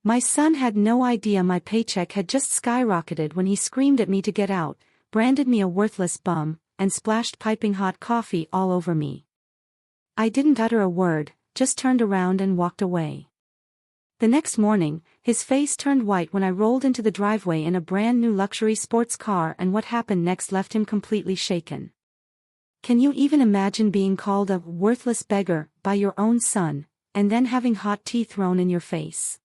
My son had no idea my paycheck had just skyrocketed when he screamed at me to get out, branded me a worthless bum, and splashed piping hot coffee all over me. I didn't utter a word, just turned around and walked away. The next morning, his face turned white when I rolled into the driveway in a brand new luxury sports car, and what happened next left him completely shaken. Can you even imagine being called a worthless beggar by your own son, and then having hot tea thrown in your face?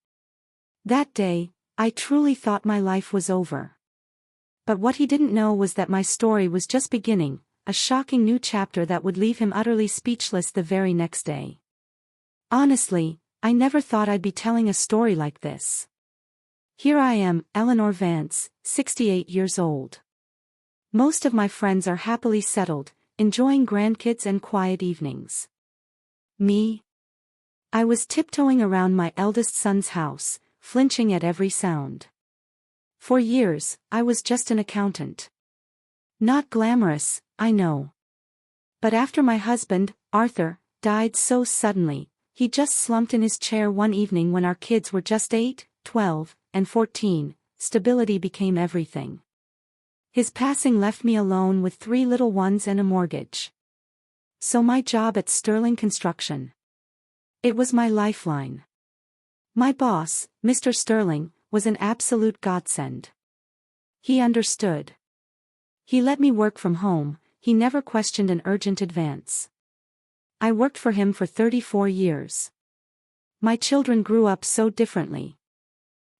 That day, I truly thought my life was over. But what he didn't know was that my story was just beginning, a shocking new chapter that would leave him utterly speechless the very next day. Honestly, I never thought I'd be telling a story like this. Here I am, Eleanor Vance, 68 years old. Most of my friends are happily settled, enjoying grandkids and quiet evenings. Me? I was tiptoeing around my eldest son's house, flinching at every sound. For years, I was just an accountant. Not glamorous, I know. But after my husband, Arthur, died so suddenly, he just slumped in his chair one evening when our kids were just 8, 12, and 14, stability became everything. His passing left me alone with 3 little ones and a mortgage. So my job at Sterling Construction. It was my lifeline. My boss, Mr. Sterling, was an absolute godsend. He understood. He let me work from home, he never questioned an urgent advance. I worked for him for 34 years. My children grew up so differently.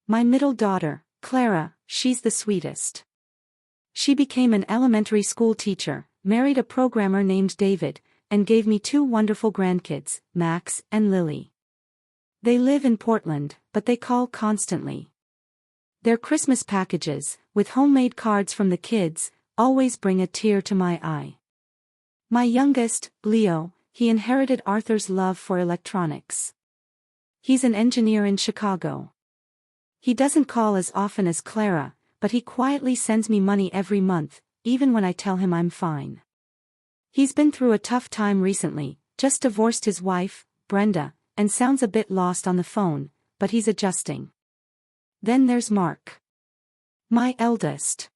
My middle daughter, Clara, she's the sweetest. She became an elementary school teacher, married a programmer named David, and gave me 2 wonderful grandkids, Max and Lily. They live in Portland, but they call constantly. Their Christmas packages, with homemade cards from the kids, always bring a tear to my eye. My youngest, Leo, he inherited Arthur's love for electronics. He's an engineer in Chicago. He doesn't call as often as Clara, but he quietly sends me money every month, even when I tell him I'm fine. He's been through a tough time recently, just divorced his wife, Brenda, and sounds a bit lost on the phone, but he's adjusting. Then there's Mark. My eldest.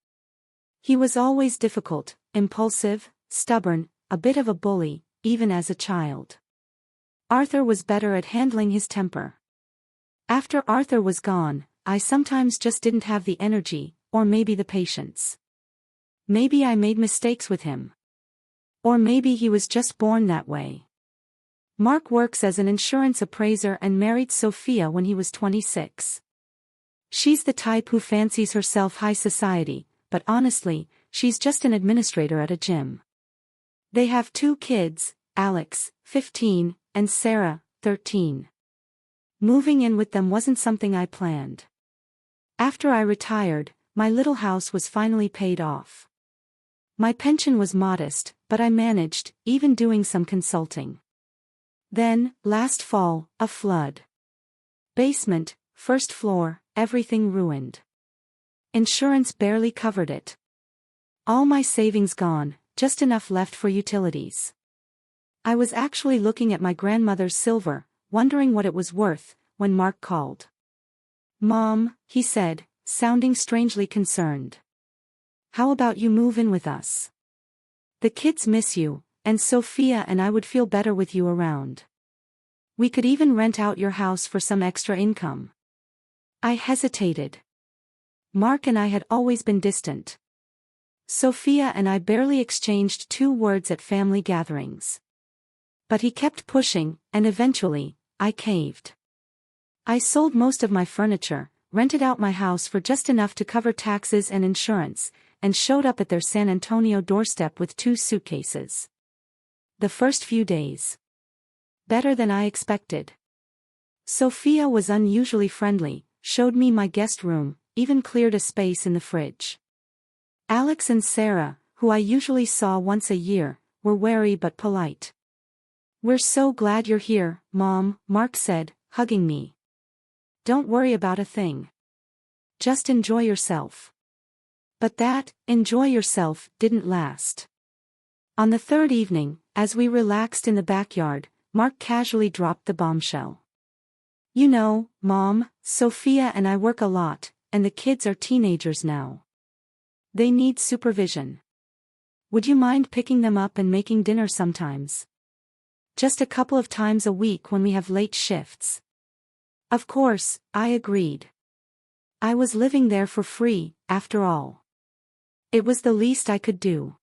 He was always difficult, impulsive, stubborn, a bit of a bully, even as a child. Arthur was better at handling his temper. After Arthur was gone, I sometimes just didn't have the energy, or maybe the patience. Maybe I made mistakes with him. Or maybe he was just born that way. Mark works as an insurance appraiser and married Sophia when he was 26. She's the type who fancies herself high society, but honestly, she's just an administrator at a gym. They have 2 kids, Alex, 15, and Sarah, 13. Moving in with them wasn't something I planned. After I retired, my little house was finally paid off. My pension was modest, but I managed, even doing some consulting. Then, last fall, a flood. Basement, first floor, everything ruined. Insurance barely covered it. All my savings gone, just enough left for utilities. I was actually looking at my grandmother's silver, wondering what it was worth, when Mark called. "Mom," he said, sounding strangely concerned. "How about you move in with us? The kids miss you, and Sophia and I would feel better with you around. We could even rent out your house for some extra income." I hesitated. Mark and I had always been distant. Sophia and I barely exchanged 2 words at family gatherings. But he kept pushing, and eventually, I caved. I sold most of my furniture, rented out my house for just enough to cover taxes and insurance, and showed up at their San Antonio doorstep with 2 suitcases. The first few days. Better than I expected. Sophia was unusually friendly, showed me my guest room, even cleared a space in the fridge. Alex and Sarah, who I usually saw once a year, were wary but polite. "We're so glad you're here, Mom," Mark said, hugging me. "Don't worry about a thing. Just enjoy yourself." But that, enjoy yourself, didn't last. On the 3rd evening, as we relaxed in the backyard, Mark casually dropped the bombshell. You know, Mom, Sophia and I work a lot, and the kids are teenagers now. They need supervision. Would you mind picking them up and making dinner sometimes? Just a couple of times a week when we have late shifts. Of course, I agreed. I was living there for free, after all. It was the least I could do.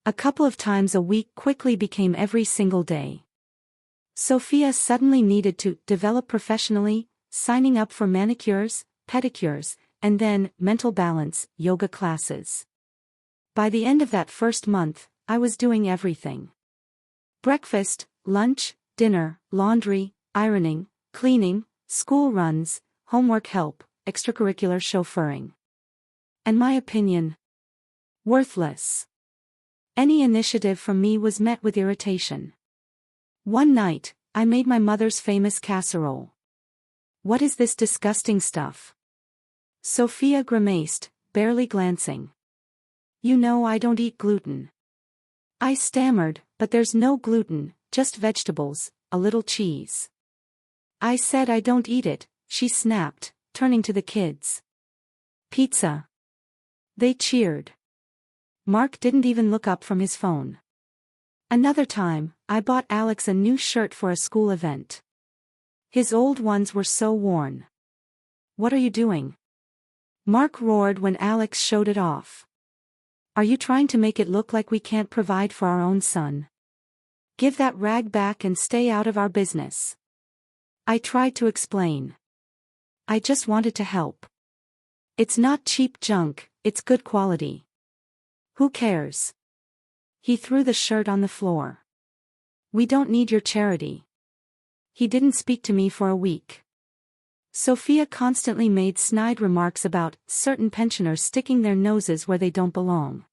A couple of times a week quickly became every single day. Sophia suddenly needed to develop professionally, signing up for manicures, pedicures, and then mental balance, yoga classes. By the end of that first month, I was doing everything. Breakfast, lunch, dinner, laundry, ironing, cleaning, school runs, homework help, extracurricular chauffeuring. And my opinion? Worthless. Any initiative from me was met with irritation. One night, I made my mother's famous casserole. What is this disgusting stuff? Sophia grimaced, barely glancing. You know I don't eat gluten. I stammered, but there's no gluten, just vegetables, a little cheese. I said I don't eat it, she snapped, turning to the kids. Pizza. They cheered. Mark didn't even look up from his phone. Another time, I bought Alex a new shirt for a school event. His old ones were so worn. What are you doing? Mark roared when Alex showed it off. Are you trying to make it look like we can't provide for our own son? Give that rag back and stay out of our business. I tried to explain. I just wanted to help. It's not cheap junk, it's good quality. Who cares? He threw the shirt on the floor. We don't need your charity. He didn't speak to me for a week. Sophia constantly made snide remarks about certain pensioners sticking their noses where they don't belong.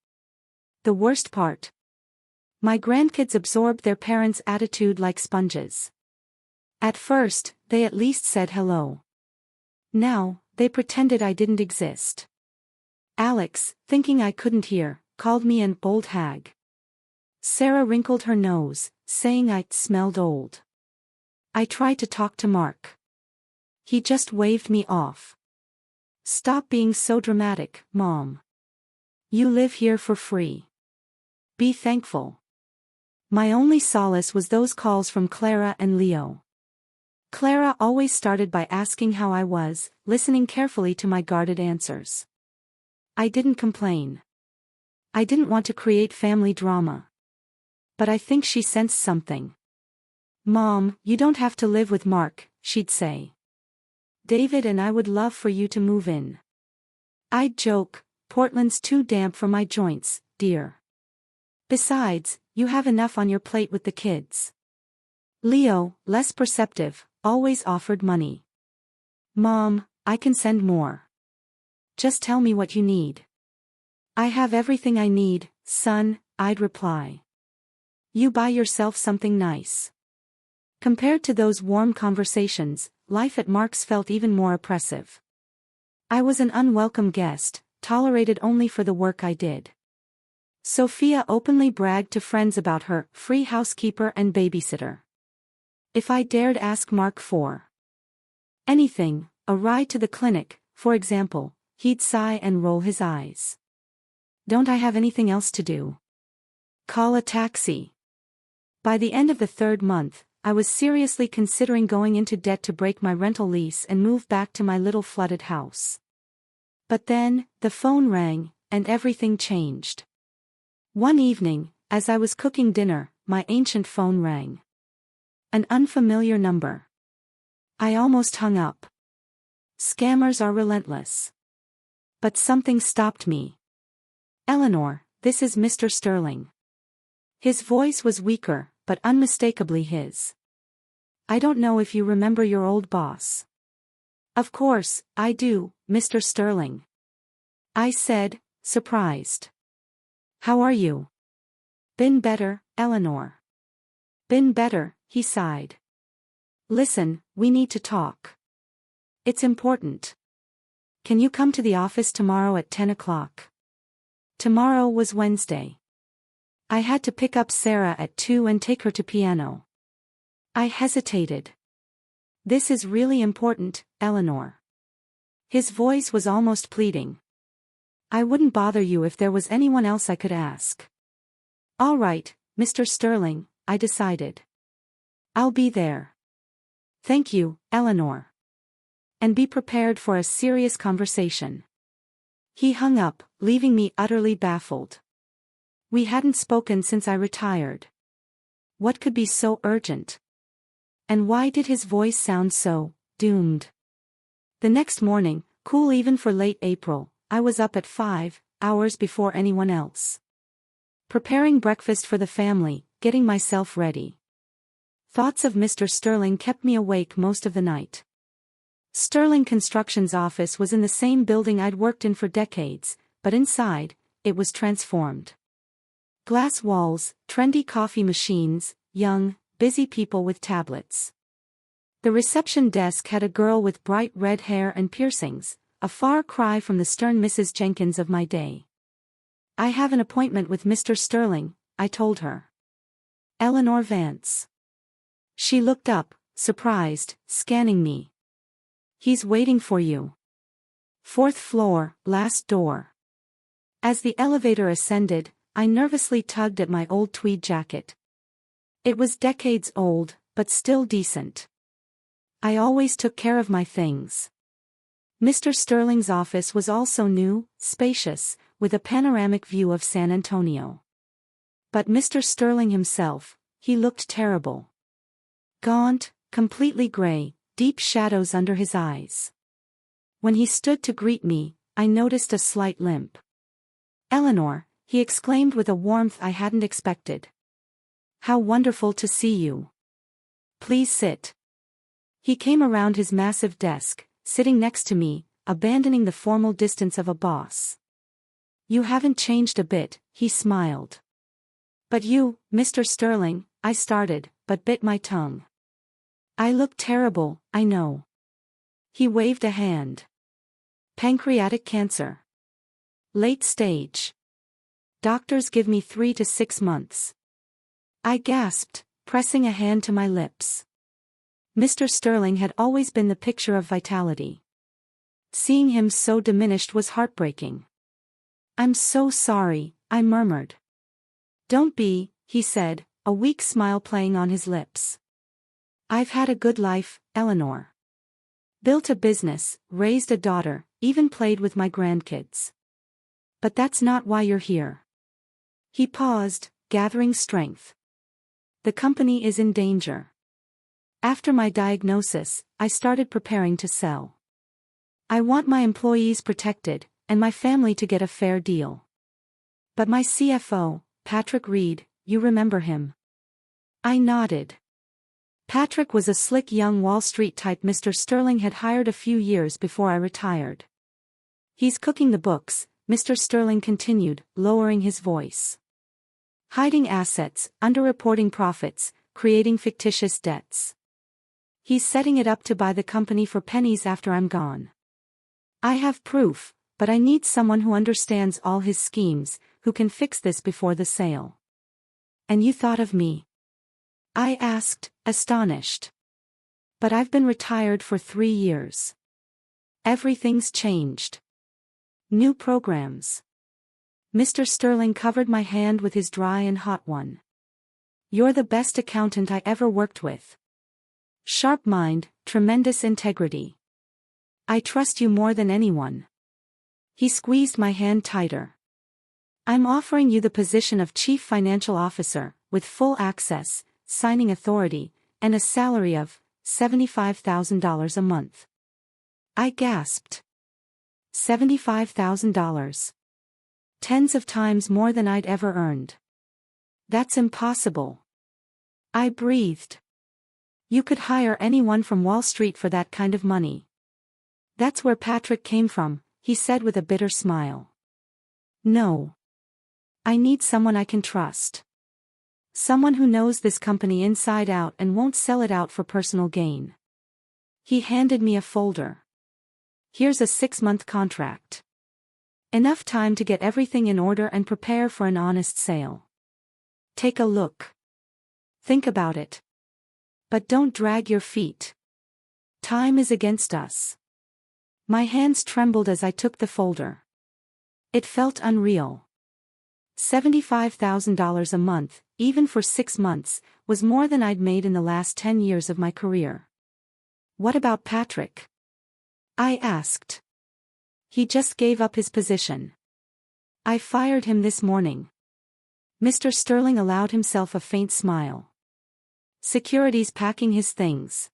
The worst part? My grandkids absorbed their parents' attitude like sponges. At first, they at least said hello. Now, they pretended I didn't exist. Alex, thinking I couldn't hear, called me an old hag. Sarah wrinkled her nose, saying I smelled old. I tried to talk to Mark. He just waved me off. Stop being so dramatic, Mom. You live here for free. Be thankful. My only solace was those calls from Clara and Leo. Clara always started by asking how I was, listening carefully to my guarded answers. I didn't complain. I didn't want to create family drama. But I think she sensed something. Mom, you don't have to live with Mark, she'd say. David and I would love for you to move in. I'd joke, Portland's too damp for my joints, dear. Besides, you have enough on your plate with the kids. Leo, less perceptive, always offered money. Mom, I can send more. Just tell me what you need. I have everything I need, son, I'd reply. You buy yourself something nice. Compared to those warm conversations, life at Mark's felt even more oppressive. I was an unwelcome guest, tolerated only for the work I did. Sophia openly bragged to friends about her free housekeeper and babysitter. If I dared ask Mark for anything, a ride to the clinic, for example, he'd sigh and roll his eyes. Don't I have anything else to do? Call a taxi. By the end of the third month, I was seriously considering going into debt to break my rental lease and move back to my little flooded house. But then, the phone rang, and everything changed. One evening, as I was cooking dinner, my ancient phone rang. An unfamiliar number. I almost hung up. Scammers are relentless. But something stopped me. Eleanor, this is Mr. Sterling. His voice was weaker, but unmistakably his. I don't know if you remember your old boss. Of course, I do, Mr. Sterling. I said, surprised. How are you? Been better, Eleanor. Been better, he sighed. Listen, we need to talk. It's important. Can you come to the office tomorrow at 10 o'clock? Tomorrow was Wednesday. I had to pick up Sarah at 2 and take her to piano. I hesitated. This is really important, Eleanor. His voice was almost pleading. I wouldn't bother you if there was anyone else I could ask. All right, Mr. Sterling, I decided. I'll be there. Thank you, Eleanor. And be prepared for a serious conversation. He hung up, leaving me utterly baffled. We hadn't spoken since I retired. What could be so urgent? And why did his voice sound so doomed? The next morning, cool even for late April, I was up at 5 hours before anyone else. Preparing breakfast for the family, getting myself ready. Thoughts of Mr. Sterling kept me awake most of the night. Sterling Construction's office was in the same building I'd worked in for decades, but inside, it was transformed. Glass walls, trendy coffee machines, young, busy people with tablets. The reception desk had a girl with bright red hair and piercings, a far cry from the stern Mrs. Jenkins of my day. I have an appointment with Mr. Sterling, I told her. Eleanor Vance. She looked up, surprised, scanning me. He's waiting for you. 4th floor, last door. As the elevator ascended, I nervously tugged at my old tweed jacket. It was decades old, but still decent. I always took care of my things. Mr. Sterling's office was also new, spacious, with a panoramic view of San Antonio. But Mr. Sterling himself, he looked terrible. Gaunt, completely gray, deep shadows under his eyes. When he stood to greet me, I noticed a slight limp. Eleanor, he exclaimed with a warmth I hadn't expected. How wonderful to see you. Please sit. He came around his massive desk, sitting next to me, abandoning the formal distance of a boss. You haven't changed a bit, he smiled. But you, Mr. Sterling, I started, but bit my tongue. I look terrible, I know. He waved a hand. Pancreatic cancer. Late stage. Doctors give me 3 to 6 months. I gasped, pressing a hand to my lips. Mr. Sterling had always been the picture of vitality. Seeing him so diminished was heartbreaking. I'm so sorry, I murmured. Don't be, he said, a weak smile playing on his lips. I've had a good life, Eleanor. Built a business, raised a daughter, even played with my grandkids. But that's not why you're here. He paused, gathering strength. The company is in danger. After my diagnosis, I started preparing to sell. I want my employees protected, and my family to get a fair deal. But my CFO, Patrick Reed, you remember him? I nodded. Patrick was a slick young Wall Street type Mr. Sterling had hired a few years before I retired. He's cooking the books, Mr. Sterling continued, lowering his voice. Hiding assets, underreporting profits, creating fictitious debts. He's setting it up to buy the company for pennies after I'm gone. I have proof, but I need someone who understands all his schemes, who can fix this before the sale. And you thought of me? I asked, astonished. But I've been retired for 3 years. Everything's changed. New programs. Mr. Sterling covered my hand with his dry and hot one. You're the best accountant I ever worked with. Sharp mind, tremendous integrity. I trust you more than anyone. He squeezed my hand tighter. I'm offering you the position of Chief Financial Officer, with full access, signing authority, and a salary of $75,000 a month. I gasped. $75,000. Tens of times more than I'd ever earned. That's impossible. I breathed. You could hire anyone from Wall Street for that kind of money. That's where Patrick came from, he said with a bitter smile. No. I need someone I can trust. Someone who knows this company inside out and won't sell it out for personal gain. He handed me a folder. Here's a 6-month contract. Enough time to get everything in order and prepare for an honest sale. Take a look. Think about it. But don't drag your feet. Time is against us. My hands trembled as I took the folder. It felt unreal. $75,000 a month, even for 6 months, was more than I'd made in the last 10 years of my career. What about Patrick? I asked. He just gave up his position. I fired him this morning. Mr. Sterling allowed himself a faint smile. Security's packing his things.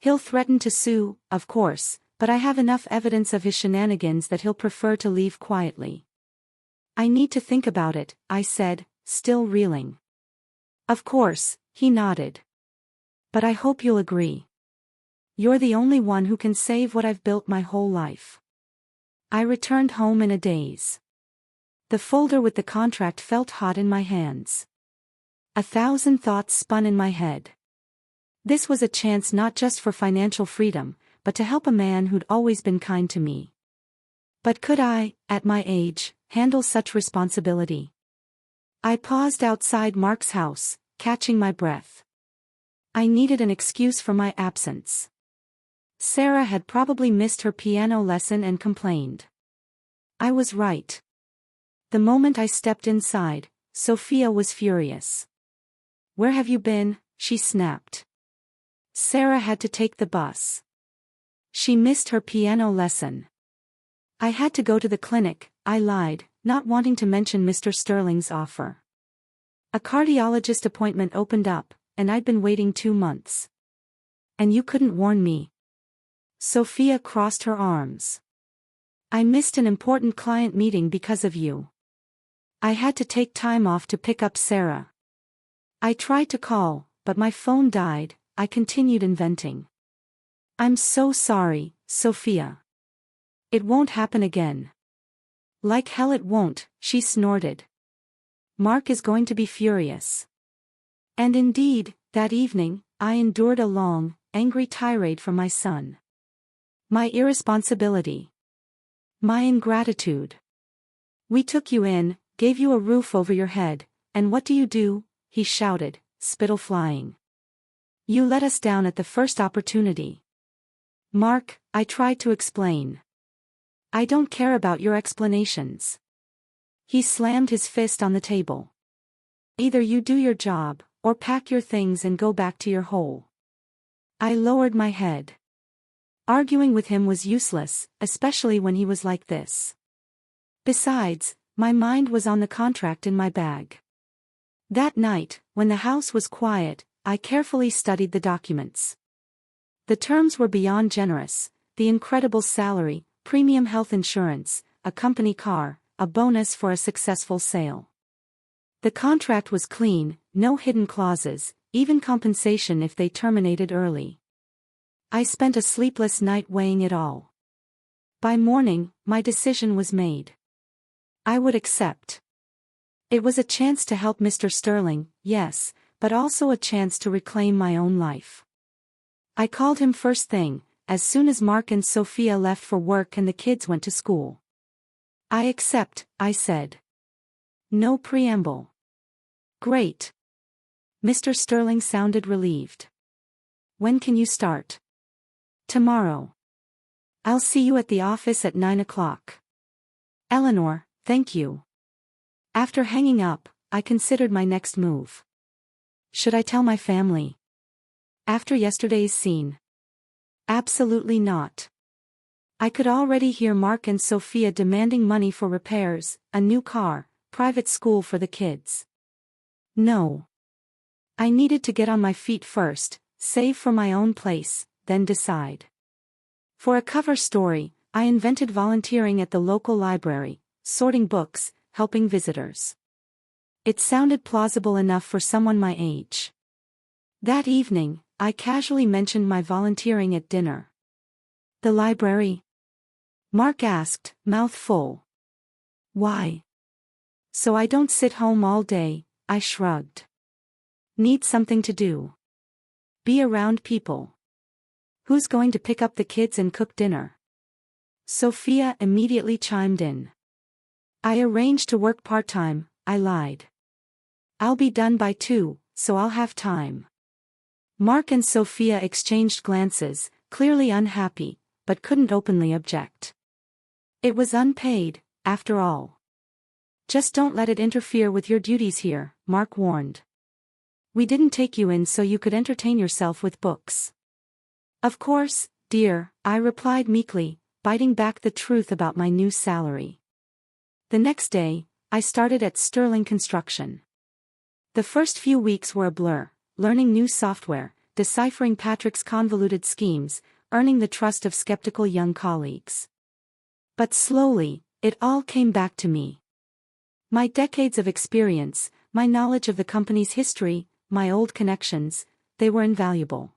He'll threaten to sue, of course, but I have enough evidence of his shenanigans that he'll prefer to leave quietly. I need to think about it, I said, still reeling. Of course, he nodded. But I hope you'll agree. You're the only one who can save what I've built my whole life. I returned home in a daze. The folder with the contract felt hot in my hands. 1,000 thoughts spun in my head. This was a chance not just for financial freedom, but to help a man who'd always been kind to me. But could I, at my age, handle such responsibility? I paused outside Mark's house, catching my breath. I needed an excuse for my absence. Sarah had probably missed her piano lesson and complained. I was right. The moment I stepped inside, Sophia was furious. "Where have you been?" she snapped. Sarah had to take the bus. She missed her piano lesson. I had to go to the clinic, I lied, not wanting to mention Mr. Sterling's offer. A cardiologist appointment opened up, and I'd been waiting 2 months. And you couldn't warn me. Sophia crossed her arms. I missed an important client meeting because of you. I had to take time off to pick up Sarah. I tried to call, but my phone died. I continued inventing. I'm so sorry, Sophia. It won't happen again. Like hell it won't, she snorted. Mark is going to be furious. And indeed, that evening, I endured a long, angry tirade from my son. My irresponsibility. My ingratitude. We took you in, gave you a roof over your head, and what do? He shouted, spittle flying. You let us down at the first opportunity. Mark, I tried to explain. I don't care about your explanations. He slammed his fist on the table. Either you do your job, or pack your things and go back to your hole. I lowered my head. Arguing with him was useless, especially when he was like this. Besides, my mind was on the contract in my bag. That night, when the house was quiet, I carefully studied the documents. The terms were beyond generous: the incredible salary, premium health insurance, a company car, a bonus for a successful sale. The contract was clean, no hidden clauses, even compensation if they terminated early. I spent a sleepless night weighing it all. By morning, my decision was made. I would accept. It was a chance to help Mr. Sterling, yes, but also a chance to reclaim my own life. I called him first thing, as soon as Mark and Sophia left for work and the kids went to school. I accept, I said. No preamble. Great. Mr. Sterling sounded relieved. When can you start? Tomorrow. I'll see you at the office at 9 o'clock. Eleanor, thank you. After hanging up, I considered my next move. Should I tell my family? After yesterday's scene? Absolutely not. I could already hear Mark and Sophia demanding money for repairs, a new car, private school for the kids. No. I needed to get on my feet first, save for my own place, then decide. For a cover story, I invented volunteering at the local library, sorting books, helping visitors. It sounded plausible enough for someone my age. That evening, I casually mentioned my volunteering at dinner. The library? Mark asked, mouth full. Why? So I don't sit home all day, I shrugged. Need something to do. Be around people. Who's going to pick up the kids and cook dinner? Sophia immediately chimed in. I arranged to work part-time, I lied. I'll be done by 2, so I'll have time. Mark and Sophia exchanged glances, clearly unhappy, but couldn't openly object. It was unpaid, after all. Just don't let it interfere with your duties here, Mark warned. We didn't take you in so you could entertain yourself with books. Of course, dear, I replied meekly, biting back the truth about my new salary. The next day, I started at Sterling Construction. The first few weeks were a blur, learning new software, deciphering Patrick's convoluted schemes, earning the trust of skeptical young colleagues. But slowly, it all came back to me. My decades of experience, my knowledge of the company's history, my old connections, they were invaluable.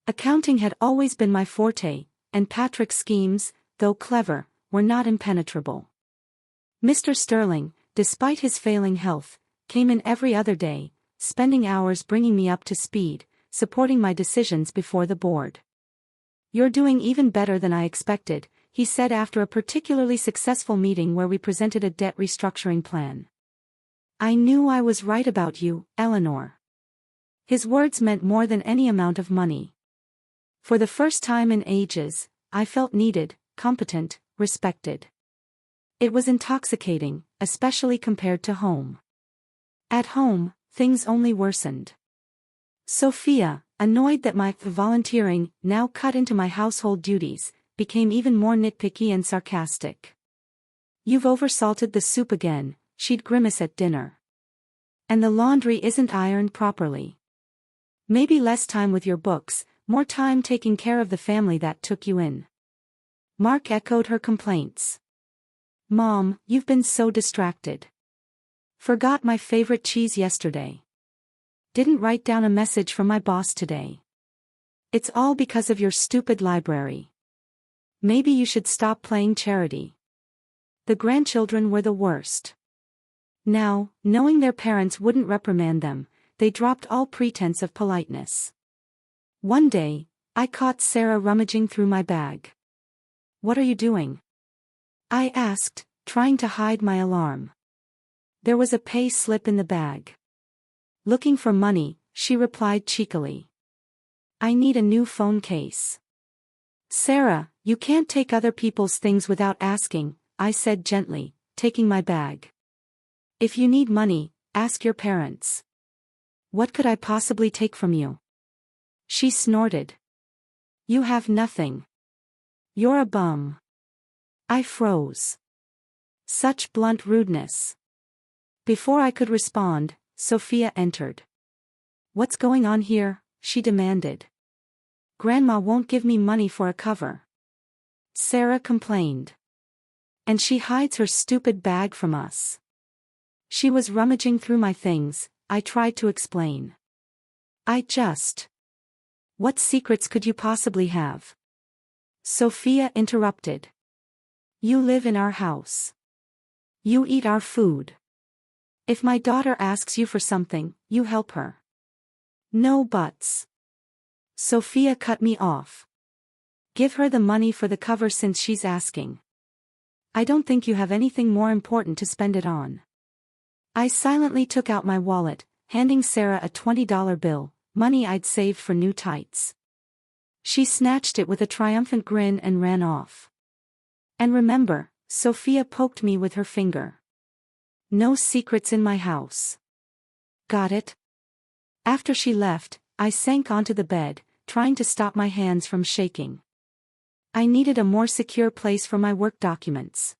Accounting had always been my forte, and Patrick's schemes, though clever, were not impenetrable. Mr. Sterling, despite his failing health, came in every other day, spending hours bringing me up to speed, supporting my decisions before the board. You're doing even better than I expected, he said after a particularly successful meeting where we presented a debt restructuring plan. I knew I was right about you, Eleanor. His words meant more than any amount of money. For the first time in ages, I felt needed, competent, respected. It was intoxicating, especially compared to home. At home, things only worsened. Sophia, annoyed that my volunteering, now cut into my household duties, became even more nitpicky and sarcastic. You've oversalted the soup again, she'd grimace at dinner. And the laundry isn't ironed properly. Maybe less time with your books, more time taking care of the family that took you in. Mark echoed her complaints. Mom, you've been so distracted. Forgot my favorite cheese yesterday. Didn't write down a message from my boss today. It's all because of your stupid library. Maybe you should stop playing charity. The grandchildren were the worst. Now, knowing their parents wouldn't reprimand them, they dropped all pretense of politeness. One day, I caught Sarah rummaging through my bag. What are you doing? I asked, trying to hide my alarm. There was a pay slip in the bag. Looking for money, she replied cheekily. I need a new phone case. Sarah, you can't take other people's things without asking, I said gently, taking my bag. If you need money, ask your parents. What could I possibly take from you? She snorted. You have nothing. You're a bum. I froze. Such blunt rudeness. Before I could respond, Sophia entered. What's going on here? She demanded. Grandma won't give me money for a cover. Sarah complained. And she hides her stupid bag from us. She was rummaging through my things, I tried to explain. What secrets could you possibly have? Sophia interrupted. You live in our house. You eat our food. If my daughter asks you for something, you help her. No buts. Sophia cut me off. Give her the money for the cover since she's asking. I don't think you have anything more important to spend it on. I silently took out my wallet, handing Sarah a $20 bill, money I'd saved for new tights. She snatched it with a triumphant grin and ran off. And remember, Sophia poked me with her finger. No secrets in my house. Got it? After she left, I sank onto the bed, trying to stop my hands from shaking. I needed a more secure place for my work documents.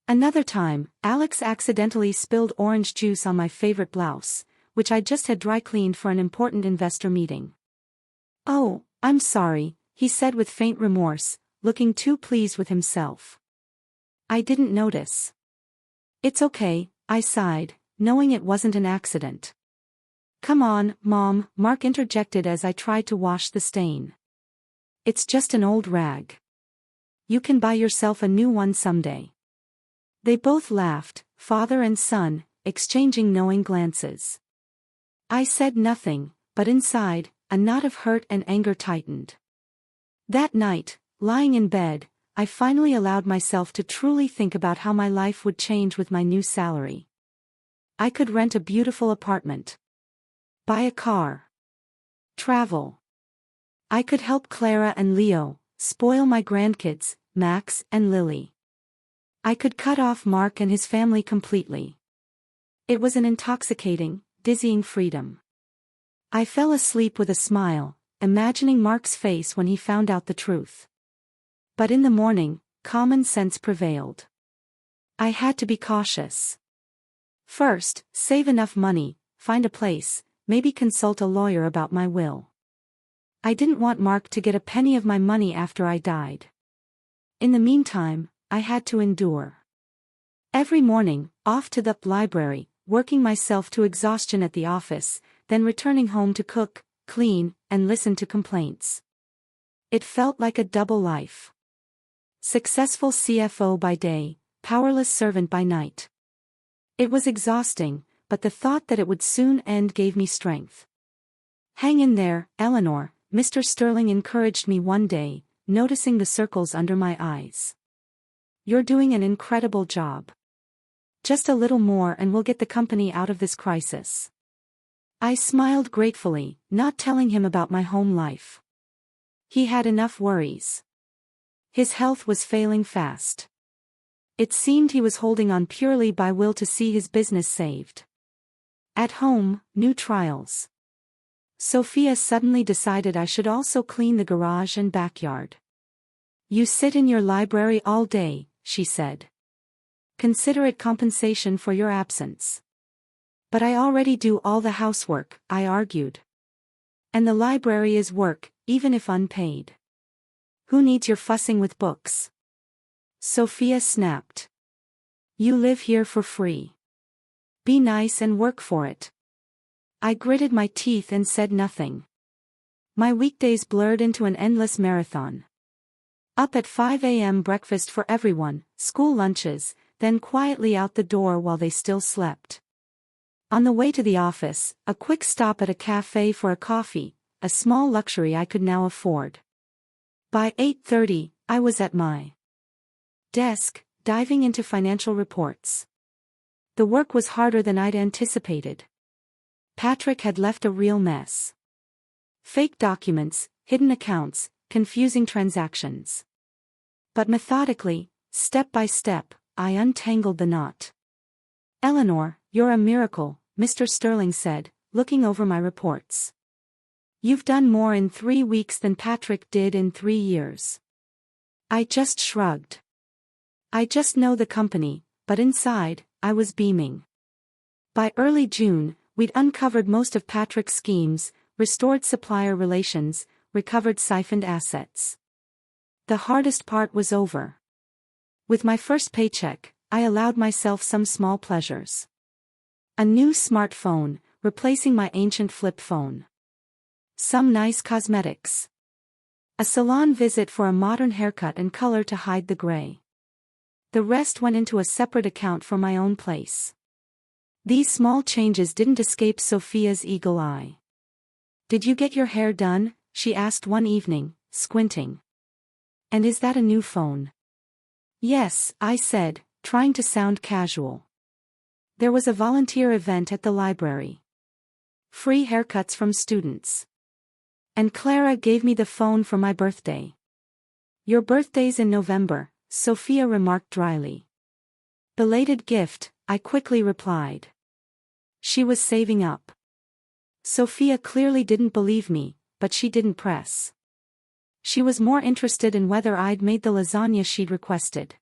Another time, Alex accidentally spilled orange juice on my favorite blouse, which I just had dry cleaned for an important investor meeting. Oh, I'm sorry, he said with faint remorse, looking too pleased with himself. I didn't notice. It's okay, I sighed, knowing it wasn't an accident. Come on, Mom, Mark interjected as I tried to wash the stain. It's just an old rag. You can buy yourself a new one someday. They both laughed, father and son, exchanging knowing glances. I said nothing, but inside, a knot of hurt and anger tightened. That night, lying in bed, I finally allowed myself to truly think about how my life would change with my new salary. I could rent a beautiful apartment. Buy a car. Travel. I could help Clara and Leo, spoil my grandkids, Max and Lily. I could cut off Mark and his family completely. It was an intoxicating, dizzying freedom. I fell asleep with a smile, imagining Mark's face when he found out the truth. But in the morning, common sense prevailed. I had to be cautious. First, save enough money, find a place, maybe consult a lawyer about my will. I didn't want Mark to get a penny of my money after I died. In the meantime, I had to endure. Every morning, off to the library, working myself to exhaustion at the office, then returning home to cook, clean, and listen to complaints. It felt like a double life. Successful CFO by day, powerless servant by night. It was exhausting, but the thought that it would soon end gave me strength. "Hang in there, Eleanor," Mr. Sterling encouraged me one day, noticing the circles under my eyes. "You're doing an incredible job. Just a little more and we'll get the company out of this crisis." I smiled gratefully, not telling him about my home life. He had enough worries. His health was failing fast. It seemed he was holding on purely by will to see his business saved. At home, new trials. Sophia suddenly decided I should also clean the garage and backyard. "You sit in your library all day," she said. "Consider it compensation for your absence." "But I already do all the housework," I argued. "And the library is work, even if unpaid. Who needs your fussing with books?" Sophia snapped. "You live here for free. Be nice and work for it." I gritted my teeth and said nothing. My weekdays blurred into an endless marathon. Up at 5 a.m. breakfast for everyone, school lunches, then quietly out the door while they still slept. On the way to the office, a quick stop at a cafe for a coffee, a small luxury I could now afford. By 8:30, I was at my desk, diving into financial reports. The work was harder than I'd anticipated. Patrick had left a real mess. Fake documents, hidden accounts, confusing transactions. But methodically, step by step, I untangled the knot. "Eleanor, you're a miracle," Mr. Sterling said, looking over my reports. "You've done more in 3 weeks than Patrick did in 3 years." I just shrugged. I just know the company, but inside, I was beaming. By early June, we'd uncovered most of Patrick's schemes, restored supplier relations, recovered siphoned assets. The hardest part was over. With my first paycheck, I allowed myself some small pleasures. A new smartphone, replacing my ancient flip phone. Some nice cosmetics. A salon visit for a modern haircut and color to hide the gray. The rest went into a separate account for my own place. These small changes didn't escape Sophia's eagle eye. "Did you get your hair done?" she asked one evening, squinting. "And is that a new phone?" "Yes," I said, trying to sound casual. There was a volunteer event at the library. Free haircuts from students. And Clara gave me the phone for my birthday. "Your birthday's in November," Sophia remarked dryly. "Belated gift," I quickly replied. She was saving up. Sophia clearly didn't believe me, but she didn't press. She was more interested in whether I'd made the lasagna she'd requested.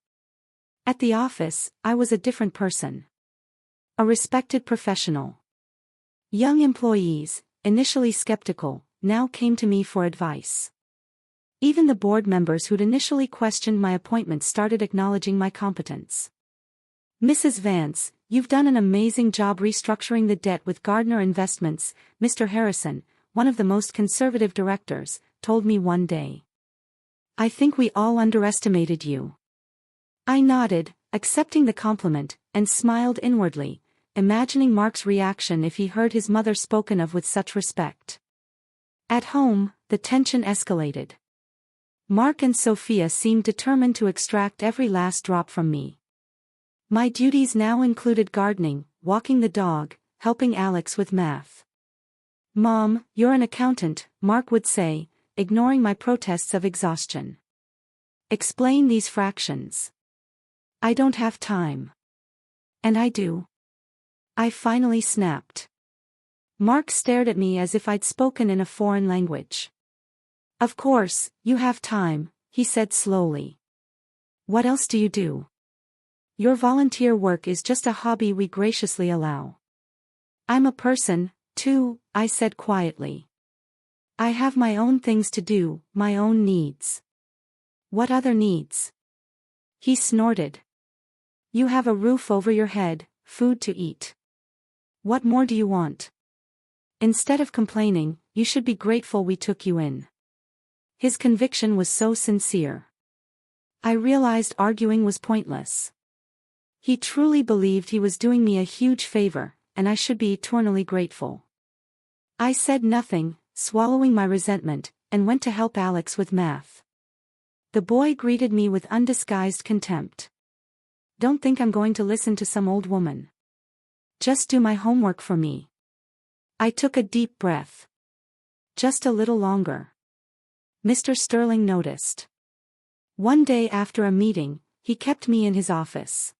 At the office, I was a different person. A respected professional. Young employees, initially skeptical, now came to me for advice. Even the board members who'd initially questioned my appointment started acknowledging my competence. "Mrs. Vance, you've done an amazing job restructuring the debt with Gardner Investments," Mr. Harrison, one of the most conservative directors, told me one day. "I think we all underestimated you." I nodded, accepting the compliment, and smiled inwardly, imagining Mark's reaction if he heard his mother spoken of with such respect. At home, the tension escalated. Mark and Sophia seemed determined to extract every last drop from me. My duties now included gardening, walking the dog, helping Alex with math. "Mom, you're an accountant," Mark would say, ignoring my protests of exhaustion. Explain these fractions. I don't have time. And I do. I finally snapped. Mark stared at me as if I'd spoken in a foreign language. Of course, you have time, he said slowly. What else do you do? Your volunteer work is just a hobby we graciously allow. I'm a person, too, I said quietly. I have my own things to do, my own needs. What other needs? He snorted. You have a roof over your head, food to eat. What more do you want? Instead of complaining, you should be grateful we took you in. His conviction was so sincere. I realized arguing was pointless. He truly believed he was doing me a huge favor, and I should be eternally grateful. I said nothing, swallowing my resentment, and went to help Alex with math. The boy greeted me with undisguised contempt. Don't think I'm going to listen to some old woman. Just do my homework for me. I took a deep breath. Just a little longer. Mr. Sterling noticed. One day after a meeting, he kept me in his office.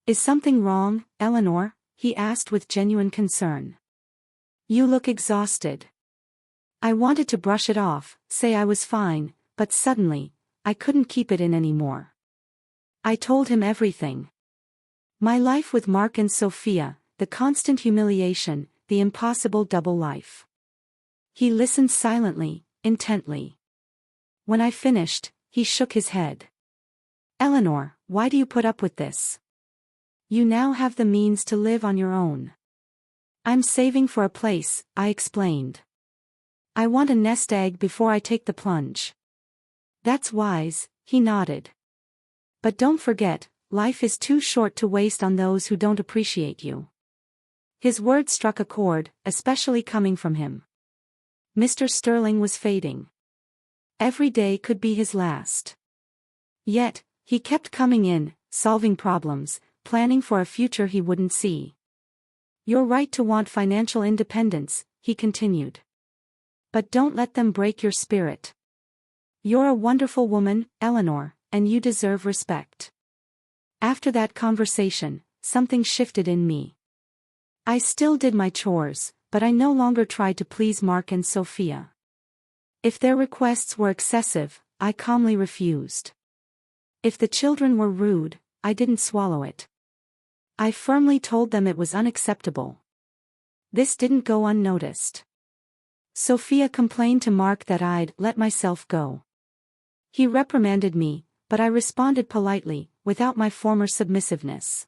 Is something wrong, Eleanor? He asked with genuine concern. You look exhausted. I wanted to brush it off, say I was fine, but suddenly, I couldn't keep it in anymore. I told him everything. My life with Mark and Sophia, the constant humiliation, the impossible double life. He listened silently, intently. When I finished, he shook his head. Eleanor, why do you put up with this? You now have the means to live on your own. I'm saving for a place, I explained. I want a nest egg before I take the plunge. That's wise, he nodded. But don't forget, life is too short to waste on those who don't appreciate you. His words struck a chord, especially coming from him. Mr. Sterling was fading. Every day could be his last. Yet, he kept coming in, solving problems, planning for a future he wouldn't see. You're right to want financial independence, he continued. But don't let them break your spirit. You're a wonderful woman, Eleanor, and you deserve respect. After that conversation, something shifted in me. I still did my chores, but I no longer tried to please Mark and Sophia. If their requests were excessive, I calmly refused. If the children were rude, I didn't swallow it. I firmly told them it was unacceptable. This didn't go unnoticed. Sophia complained to Mark that I'd let myself go. He reprimanded me, but I responded politely, without my former submissiveness.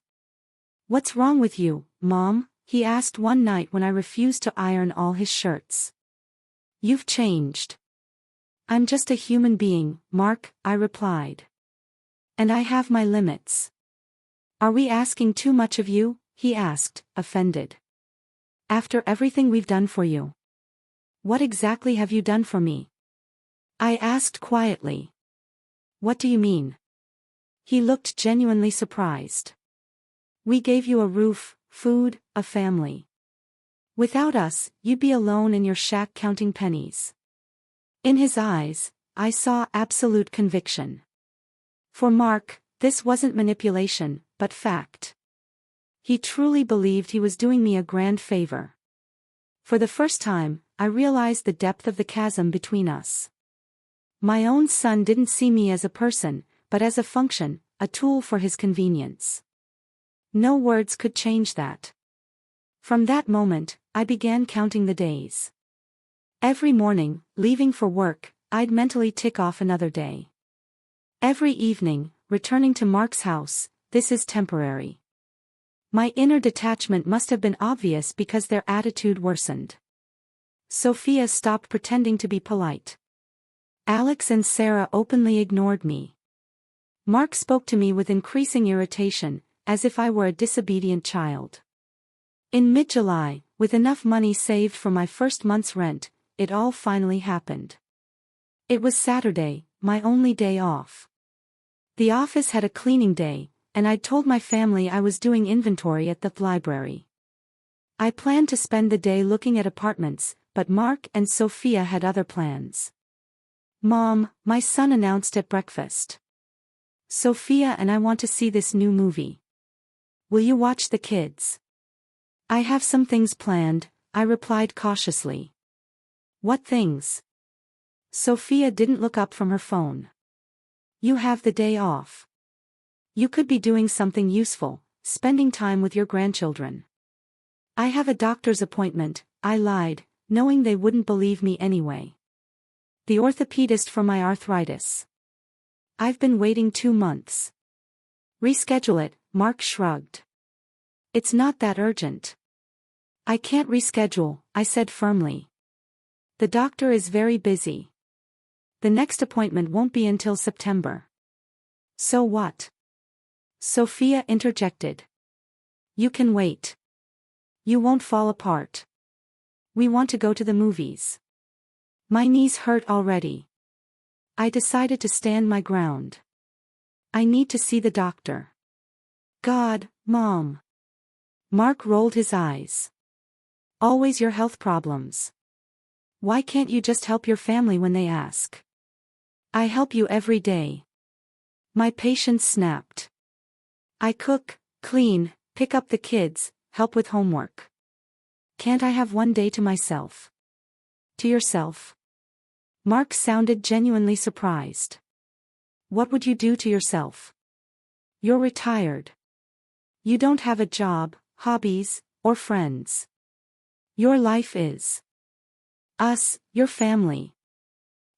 What's wrong with you, Mom? He asked one night when I refused to iron all his shirts. You've changed. I'm just a human being, Mark, I replied. And I have my limits. Are we asking too much of you? He asked, offended. After everything we've done for you. What exactly have you done for me? I asked quietly. What do you mean? He looked genuinely surprised. We gave you a roof, food, a family. Without us, you'd be alone in your shack counting pennies. In his eyes, I saw absolute conviction. For Mark, this wasn't manipulation, but fact. He truly believed he was doing me a grand favor. For the first time, I realized the depth of the chasm between us. My own son didn't see me as a person, but as a function, a tool for his convenience. No words could change that. From that moment, I began counting the days. Every morning, leaving for work, I'd mentally tick off another day. Every evening, returning to Mark's house, this is temporary. My inner detachment must have been obvious because their attitude worsened. Sophia stopped pretending to be polite. Alex and Sarah openly ignored me. Mark spoke to me with increasing irritation, as if I were a disobedient child. In mid-July, with enough money saved for my first month's rent, it all finally happened. It was Saturday, my only day off. The office had a cleaning day, and I'd told my family I was doing inventory at the library. I planned to spend the day looking at apartments, but Mark and Sophia had other plans. Mom, my son announced at breakfast. Sophia and I want to see this new movie. Will you watch the kids? I have some things planned, I replied cautiously. What things? Sophia didn't look up from her phone. You have the day off. You could be doing something useful, spending time with your grandchildren. I have a doctor's appointment, I lied, knowing they wouldn't believe me anyway. The orthopedist for my arthritis. I've been waiting 2 months. Reschedule it, Mark shrugged. It's not that urgent. I can't reschedule, I said firmly. The doctor is very busy. The next appointment won't be until September. So what? Sophia interjected. You can wait. You won't fall apart. We want to go to the movies. My knees hurt already. I decided to stand my ground. I need to see the doctor. God, Mom. Mark rolled his eyes. Always your health problems. Why can't you just help your family when they ask? I help you every day. My patience snapped. I cook, clean, pick up the kids, help with homework. Can't I have one day to myself? To yourself? Mark sounded genuinely surprised. What would you do to yourself? You're retired. You don't have a job, hobbies, or friends. Your life is us, your family.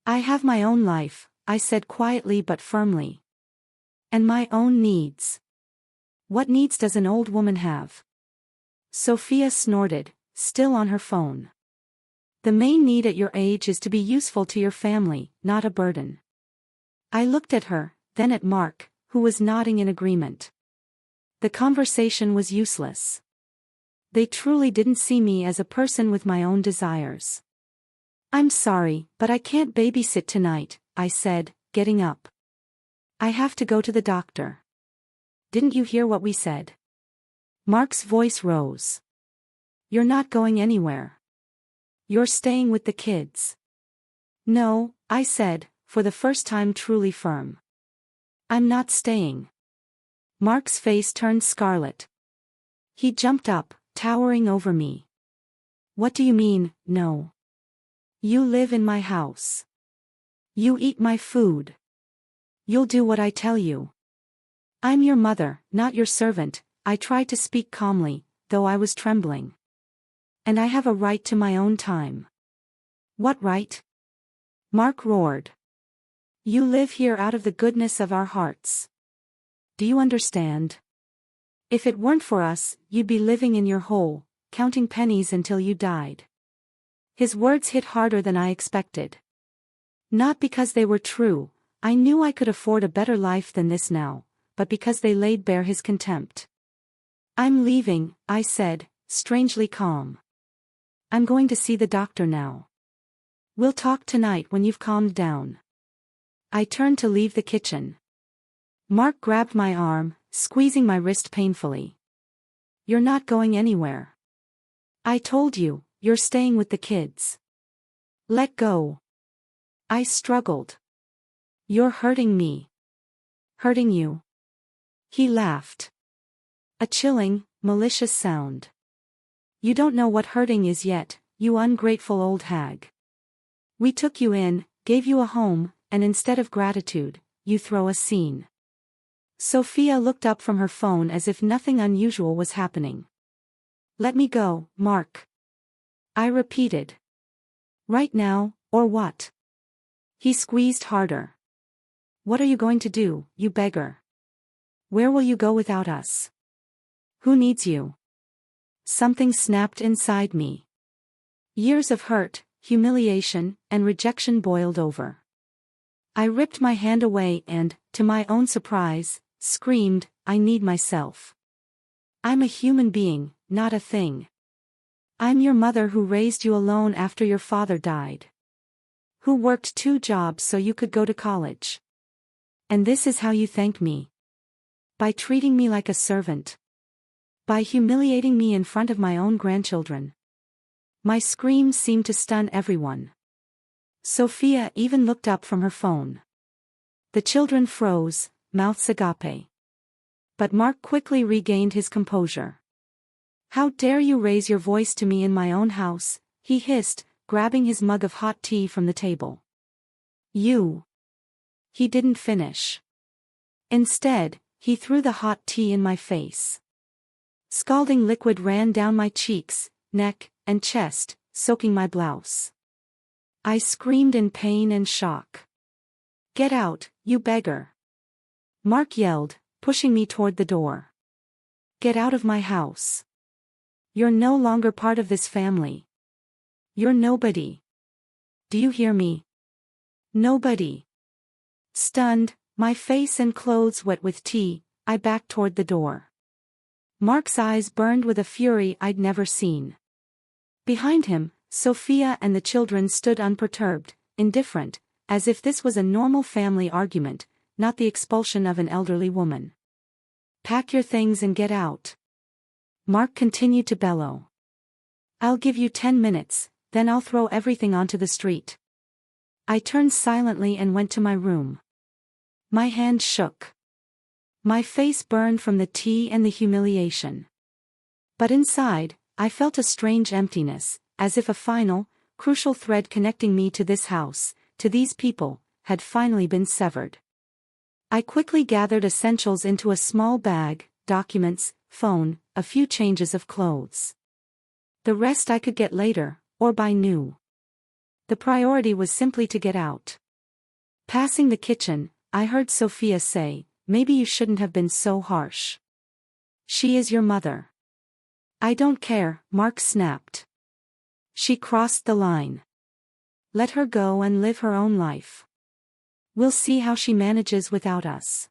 I have my own life, I said quietly but firmly. And my own needs. What needs does an old woman have? Sophia snorted, still on her phone. The main need at your age is to be useful to your family, not a burden. I looked at her, then at Mark, who was nodding in agreement. The conversation was useless. They truly didn't see me as a person with my own desires. I'm sorry, but I can't babysit tonight, I said, getting up. I have to go to the doctor. Didn't you hear what we said? Mark's voice rose. You're not going anywhere. You're staying with the kids. No, I said, for the first time truly firm. I'm not staying. Mark's face turned scarlet. He jumped up, towering over me. What do you mean, no? You live in my house. You eat my food. You'll do what I tell you. I'm your mother, not your servant, I tried to speak calmly, though I was trembling. And I have a right to my own time. What right? Mark roared. You live here out of the goodness of our hearts. Do you understand? If it weren't for us, you'd be living in your hole, counting pennies until you died. His words hit harder than I expected. Not because they were true, I knew I could afford a better life than this now, but because they laid bare his contempt. I'm leaving, I said, strangely calm. I'm going to see the doctor now. We'll talk tonight when you've calmed down. I turned to leave the kitchen. Mark grabbed my arm, squeezing my wrist painfully. You're not going anywhere. I told you, you're staying with the kids. Let go. I struggled. You're hurting me. Hurting you. He laughed. A chilling, malicious sound. You don't know what hurting is yet, you ungrateful old hag. We took you in, gave you a home, and instead of gratitude, you throw a scene. Sophia looked up from her phone as if nothing unusual was happening. Let me go, Mark. I repeated. Right now, or what? He squeezed harder. What are you going to do, you beggar? Where will you go without us? Who needs you? Something snapped inside me. Years of hurt, humiliation, and rejection boiled over. I ripped my hand away and, to my own surprise, screamed, I need myself. I'm a human being, not a thing. I'm your mother who raised you alone after your father died. Who worked 2 jobs so you could go to college. And this is how you thank me. By treating me like a servant. By humiliating me in front of my own grandchildren. My screams seemed to stun everyone. Sophia even looked up from her phone. The children froze, mouths agape. But Mark quickly regained his composure. "How dare you raise your voice to me in my own house," he hissed, grabbing his mug of hot tea from the table. "You." He didn't finish. Instead, he threw the hot tea in my face. Scalding liquid ran down my cheeks, neck, and chest, soaking my blouse. I screamed in pain and shock. "Get out, you beggar!" Mark yelled, pushing me toward the door. "Get out of my house. You're no longer part of this family. You're nobody. Do you hear me? Nobody." Stunned, my face and clothes wet with tea, I backed toward the door. Mark's eyes burned with a fury I'd never seen. Behind him, Sophia and the children stood unperturbed, indifferent, as if this was a normal family argument, not the expulsion of an elderly woman. "Pack your things and get out." Mark continued to bellow. "I'll give you 10 minutes, then I'll throw everything onto the street." I turned silently and went to my room. My hand shook. My face burned from the tea and the humiliation. But inside, I felt a strange emptiness, as if a final, crucial thread connecting me to this house, to these people, had finally been severed. I quickly gathered essentials into a small bag, documents, phone, a few changes of clothes. The rest I could get later, or buy new. The priority was simply to get out. Passing the kitchen, I heard Sophia say, "Maybe you shouldn't have been so harsh. She is your mother." "I don't care," Mark snapped. "She crossed the line. Let her go and live her own life. We'll see how she manages without us."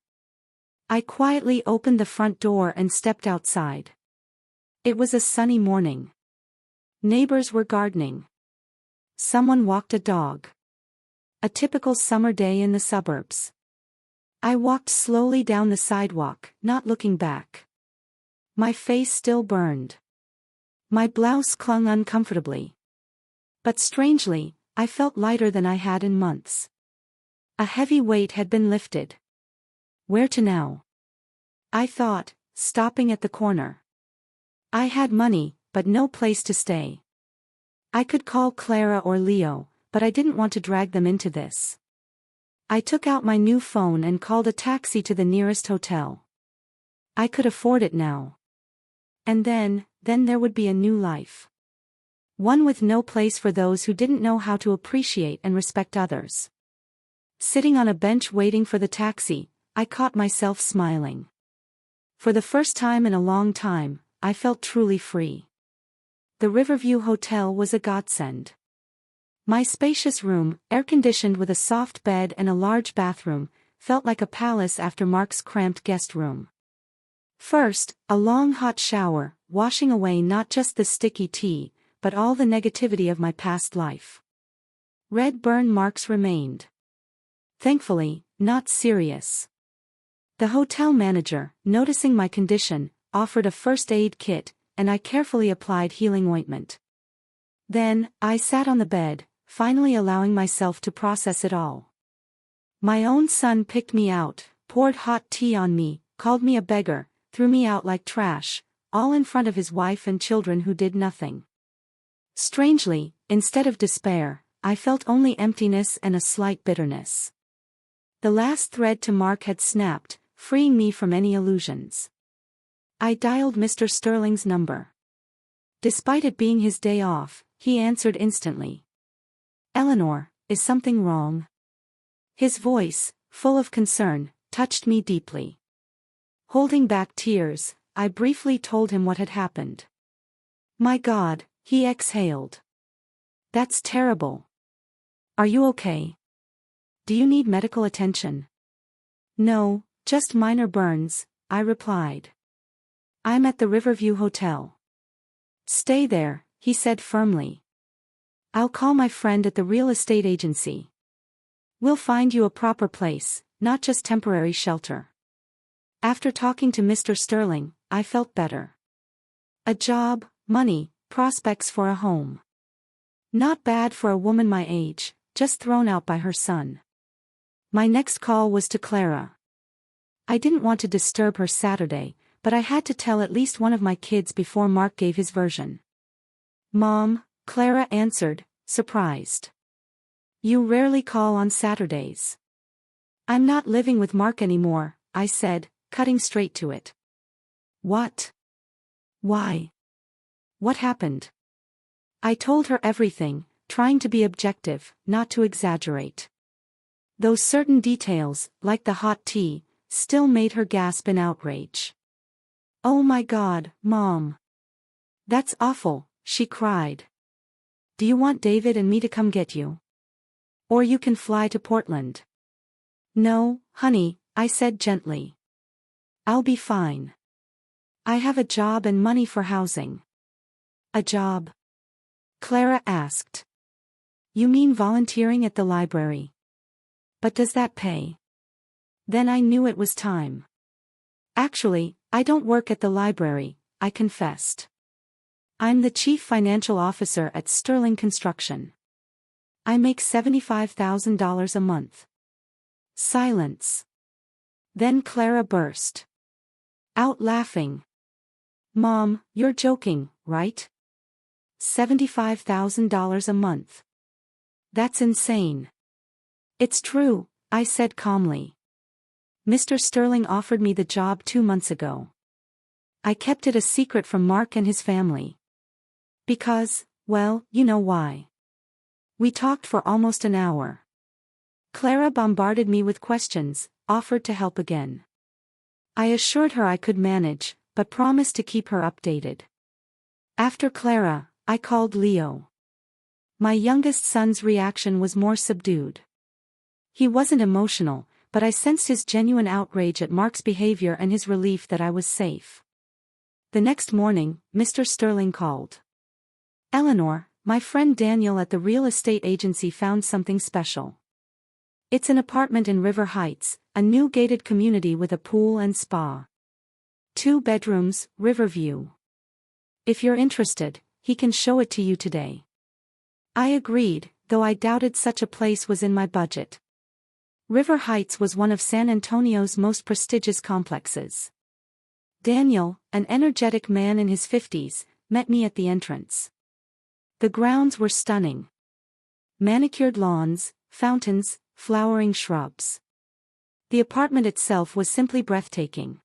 I quietly opened the front door and stepped outside. It was a sunny morning. Neighbors were gardening. Someone walked a dog. A typical summer day in the suburbs. I walked slowly down the sidewalk, not looking back. My face still burned. My blouse clung uncomfortably. But strangely, I felt lighter than I had in months. A heavy weight had been lifted. Where to now? I thought, stopping at the corner. I had money, but no place to stay. I could call Clara or Leo, but I didn't want to drag them into this. I took out my new phone and called a taxi to the nearest hotel. I could afford it now. And then there would be a new life. One with no place for those who didn't know how to appreciate and respect others. Sitting on a bench waiting for the taxi, I caught myself smiling. For the first time in a long time, I felt truly free. The Riverview Hotel was a godsend. My spacious room, air-conditioned with a soft bed and a large bathroom, felt like a palace after Mark's cramped guest room. First, a long hot shower, washing away not just the sticky tea, but all the negativity of my past life. Red burn marks remained. Thankfully, not serious. The hotel manager, noticing my condition, offered a first aid kit, and I carefully applied healing ointment. Then, I sat on the bed, finally allowing myself to process it all. My own son picked me out, poured hot tea on me, called me a beggar, threw me out like trash, all in front of his wife and children who did nothing. Strangely, instead of despair, I felt only emptiness and a slight bitterness. The last thread to Mark had snapped, freeing me from any illusions. I dialed Mr. Sterling's number. Despite it being his day off, he answered instantly. "Eleanor, is something wrong?" His voice, full of concern, touched me deeply. Holding back tears, I briefly told him what had happened. "My God," he exhaled. "That's terrible. Are you okay? Do you need medical attention?" "No, just minor burns," I replied. "I'm at the Riverview Hotel." "Stay there," he said firmly. "I'll call my friend at the real estate agency. We'll find you a proper place, not just temporary shelter." After talking to Mr. Sterling, I felt better. A job, money, prospects for a home. Not bad for a woman my age, just thrown out by her son. My next call was to Clara. I didn't want to disturb her Saturday, but I had to tell at least one of my kids before Mark gave his version. "Mom," Clara answered, surprised. "You rarely call on Saturdays." "I'm not living with Mark anymore," I said, cutting straight to it. "What? Why? What happened?" I told her everything, trying to be objective, not to exaggerate. Those certain details, like the hot tea, still made her gasp in outrage. "Oh my God, Mom. That's awful," she cried. "Do you want David and me to come get you? Or you can fly to Portland." "No, honey," I said gently. "I'll be fine. I have a job and money for housing." "A job?" Clara asked. "You mean volunteering at the library? But does that pay?" Then I knew it was time. "Actually, I don't work at the library," I confessed. "I'm the chief financial officer at Sterling Construction. I make $75,000 a month." Silence. Then Clara burst out laughing. "Mom, you're joking, right? $75,000 a month. That's insane." "It's true," I said calmly. "Mr. Sterling offered me the job 2 months ago. I kept it a secret from Mark and his family. Because, well, you know why." We talked for almost an hour. Clara bombarded me with questions, offered to help again. I assured her I could manage, but promised to keep her updated. After Clara, I called Leo. My youngest son's reaction was more subdued. He wasn't emotional, but I sensed his genuine outrage at Mark's behavior and his relief that I was safe. The next morning, Mr. Sterling called. "Eleanor, my friend Daniel at the real estate agency found something special. It's an apartment in River Heights, a new gated community with a pool and spa. 2 bedrooms, Riverview. If you're interested, he can show it to you today." I agreed, though I doubted such a place was in my budget. River Heights was one of San Antonio's most prestigious complexes. Daniel, an energetic man in his 50s, met me at the entrance. The grounds were stunning. Manicured lawns, fountains, flowering shrubs. The apartment itself was simply breathtaking.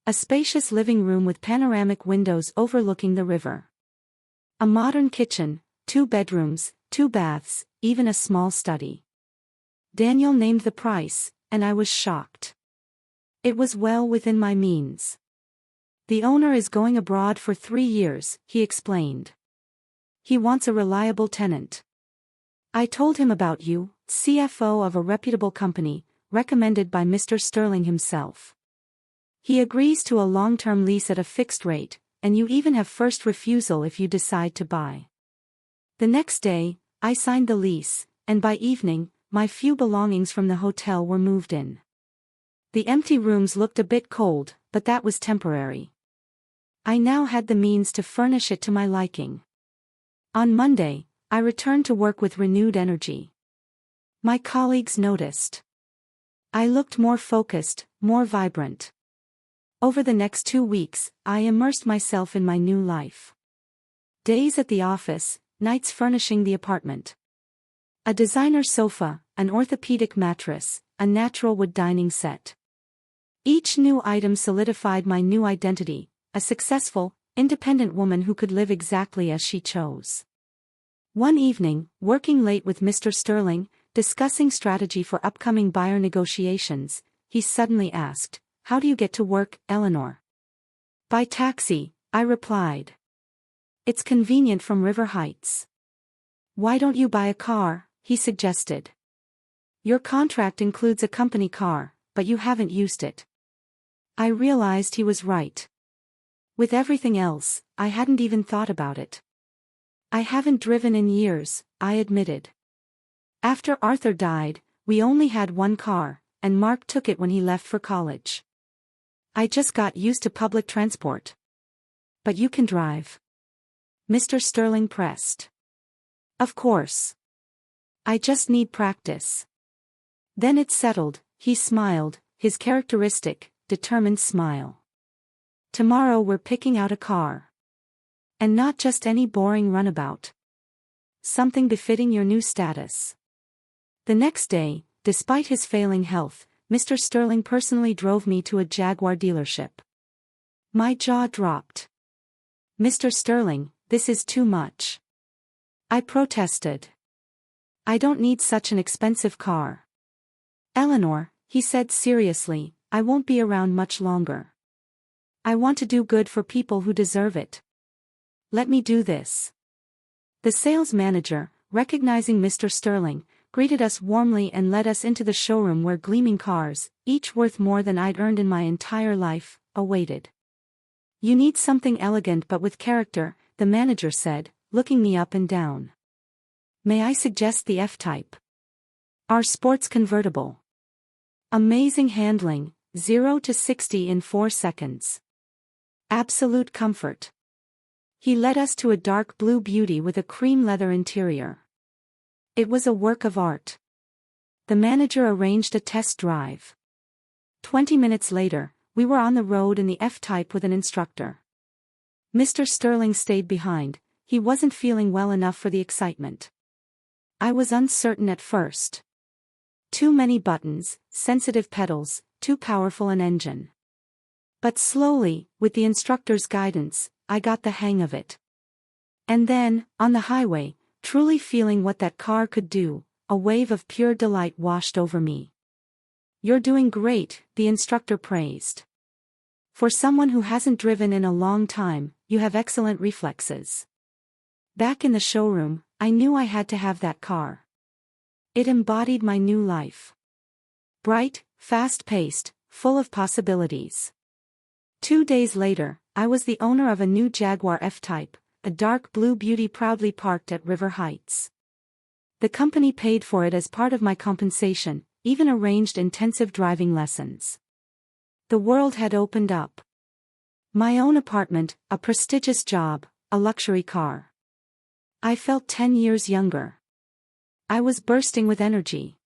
A spacious living room with panoramic windows overlooking the river. A modern kitchen, 2 bedrooms, 2 baths, even a small study. Daniel named the price, and I was shocked. It was well within my means. "The owner is going abroad for 3 years," he explained. "He wants a reliable tenant. I told him about you, CFO of a reputable company, recommended by Mr. Sterling himself. He agrees to a long-term lease at a fixed rate, and you even have first refusal if you decide to buy." The next day, I signed the lease, and by evening, my few belongings from the hotel were moved in. The empty rooms looked a bit cold, but that was temporary. I now had the means to furnish it to my liking. On Monday, I returned to work with renewed energy. My colleagues noticed. I looked more focused, more vibrant. Over the next 2 weeks, I immersed myself in my new life. Days at the office, nights furnishing the apartment. A designer sofa, an orthopedic mattress, a natural wood dining set. Each new item solidified my new identity, a successful, independent woman who could live exactly as she chose. One evening, working late with Mr. Sterling, discussing strategy for upcoming buyer negotiations, he suddenly asked, "How do you get to work, Eleanor?" "By taxi," I replied. "It's convenient from River Heights." "Why don't you buy a car?" he suggested. "Your contract includes a company car, but you haven't used it." I realized he was right. With everything else, I hadn't even thought about it. "I haven't driven in years," I admitted. After Arthur died, we only had 1 car, and Mark took it when he left for college. I just got used to public transport. "But you can drive?" Mr. Sterling pressed. "Of course. I just need practice. Then it settled, he smiled, his characteristic, determined smile. Tomorrow we're picking out a car. And not just any boring runabout. Something befitting your new status. The next day, despite his failing health, Mr. Sterling personally drove me to a Jaguar dealership. My jaw dropped. Mr. Sterling, this is too much. I protested. I don't need such an expensive car. Eleanor, he said seriously, I won't be around much longer. I want to do good for people who deserve it. Let me do this. The sales manager, recognizing Mr. Sterling, greeted us warmly and led us into the showroom where gleaming cars, each worth more than I'd earned in my entire life, awaited. You need something elegant but with character, the manager said, looking me up and down. May I suggest the F-Type? Our sports convertible. Amazing handling, 0 to 60 in 4 seconds. Absolute comfort. He led us to a dark blue beauty with a cream leather interior. It was a work of art. The manager arranged a test drive. 20 minutes later, we were on the road in the F-Type with an instructor. Mr. Sterling stayed behind, he wasn't feeling well enough for the excitement. I was uncertain at first. Too many buttons, sensitive pedals, too powerful an engine. But slowly, with the instructor's guidance, I got the hang of it. And then, on the highway, truly feeling what that car could do, a wave of pure delight washed over me. You're doing great, the instructor praised. For someone who hasn't driven in a long time, you have excellent reflexes. Back in the showroom, I knew I had to have that car. It embodied my new life. Bright, fast-paced, full of possibilities. 2 days later, I was the owner of a new Jaguar F-Type, a dark blue beauty proudly parked at River Heights. The company paid for it as part of my compensation, even arranged intensive driving lessons. The world had opened up. My own apartment, a prestigious job, a luxury car. I felt 10 years younger. I was bursting with energy.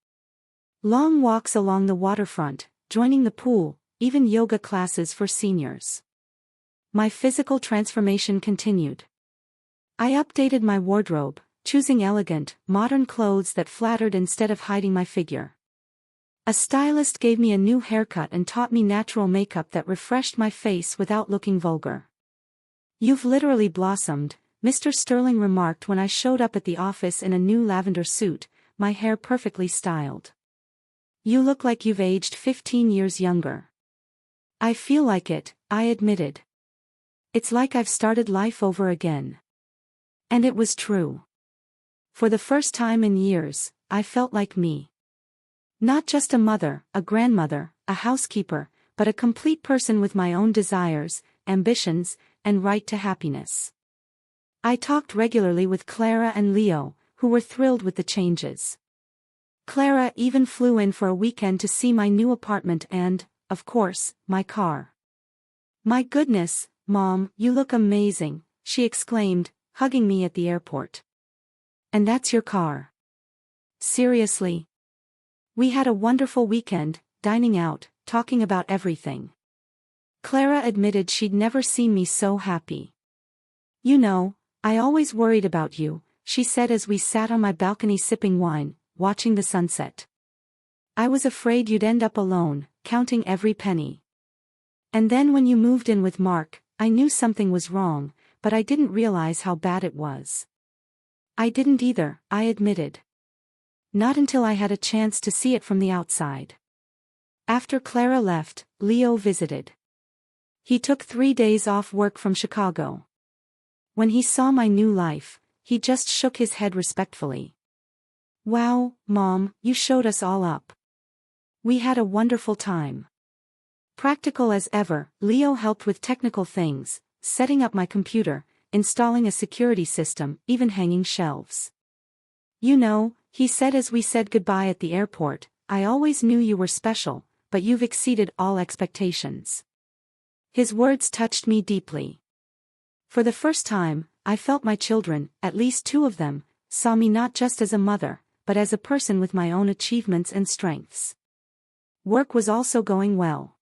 Long walks along the waterfront, joining the pool, even yoga classes for seniors. My physical transformation continued. I updated my wardrobe, choosing elegant, modern clothes that flattered instead of hiding my figure. A stylist gave me a new haircut and taught me natural makeup that refreshed my face without looking vulgar. You've literally blossomed, Mr. Sterling remarked when I showed up at the office in a new lavender suit, my hair perfectly styled. You look like you've aged 15 years younger. I feel like it, I admitted. It's like I've started life over again. And it was true. For the first time in years, I felt like me. Not just a mother, a grandmother, a housekeeper, but a complete person with my own desires, ambitions, and right to happiness. I talked regularly with Clara and Leo, who were thrilled with the changes. Clara even flew in for a weekend to see my new apartment and, of course, my car. My goodness, Mom, you look amazing, she exclaimed, hugging me at the airport. And that's your car? Seriously? We had a wonderful weekend, dining out, talking about everything. Clara admitted she'd never seen me so happy. You know, I always worried about you, she said as we sat on my balcony sipping wine, watching the sunset. I was afraid you'd end up alone, counting every penny. And then when you moved in with Mark, I knew something was wrong, but I didn't realize how bad it was. I didn't either, I admitted. Not until I had a chance to see it from the outside. After Clara left, Leo visited. He took 3 days off work from Chicago. When he saw my new life, he just shook his head respectfully. Wow, Mom, you showed us all up. We had a wonderful time. Practical as ever, Leo helped with technical things, setting up my computer, installing a security system, even hanging shelves. You know, he said as we said goodbye at the airport, I always knew you were special, but you've exceeded all expectations. His words touched me deeply. For the first time, I felt my children, at least 2 of them, saw me not just as a mother, but as a person with my own achievements and strengths. Work was also going well.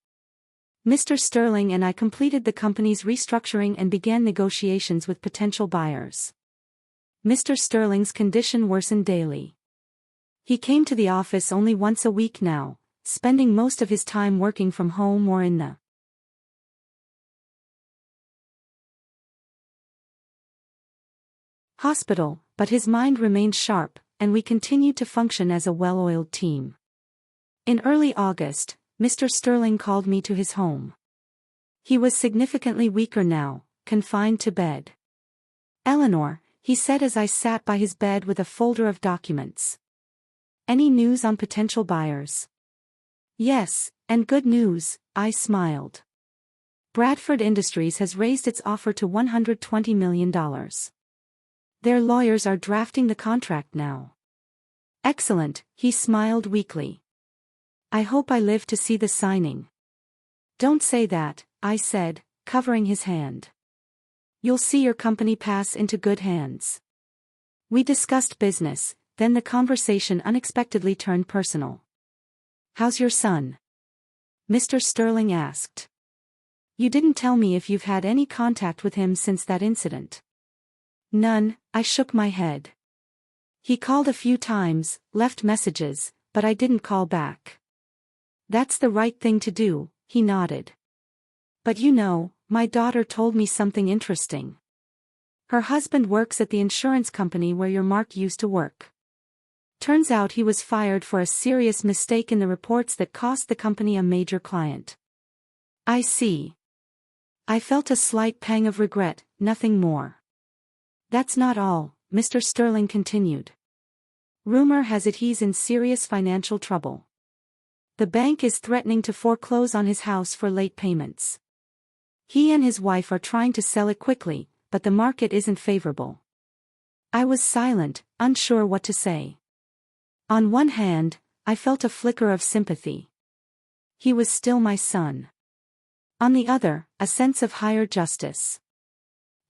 Mr. Sterling and I completed the company's restructuring and began negotiations with potential buyers. Mr. Sterling's condition worsened daily. He came to the office only once a week now, spending most of his time working from home or in the hospital, but his mind remained sharp, and we continued to function as a well-oiled team. In early August, Mr. Sterling called me to his home. He was significantly weaker now, confined to bed. "Eleanor," he said as I sat by his bed with a folder of documents. "Any news on potential buyers?" "Yes, and good news," I smiled. Bradford Industries has raised its offer to $120 million. Their lawyers are drafting the contract now. "Excellent," he smiled weakly. "I hope I live to see the signing." "Don't say that," I said, covering his hand. "You'll see your company pass into good hands." We discussed business, then the conversation unexpectedly turned personal. "How's your son?" Mr. Sterling asked. "You didn't tell me if you've had any contact with him since that incident." "None," I shook my head. "He called a few times, left messages, but I didn't call back." "That's the right thing to do," he nodded. "But you know, my daughter told me something interesting. Her husband works at the insurance company where your Mark used to work. Turns out he was fired for a serious mistake in the reports that cost the company a major client." "I see." I felt a slight pang of regret, nothing more. "That's not all," Mr. Sterling continued. "Rumor has it he's in serious financial trouble. The bank is threatening to foreclose on his house for late payments. He and his wife are trying to sell it quickly, but the market isn't favorable." I was silent, unsure what to say. On one hand, I felt a flicker of sympathy. He was still my son. On the other, a sense of higher justice.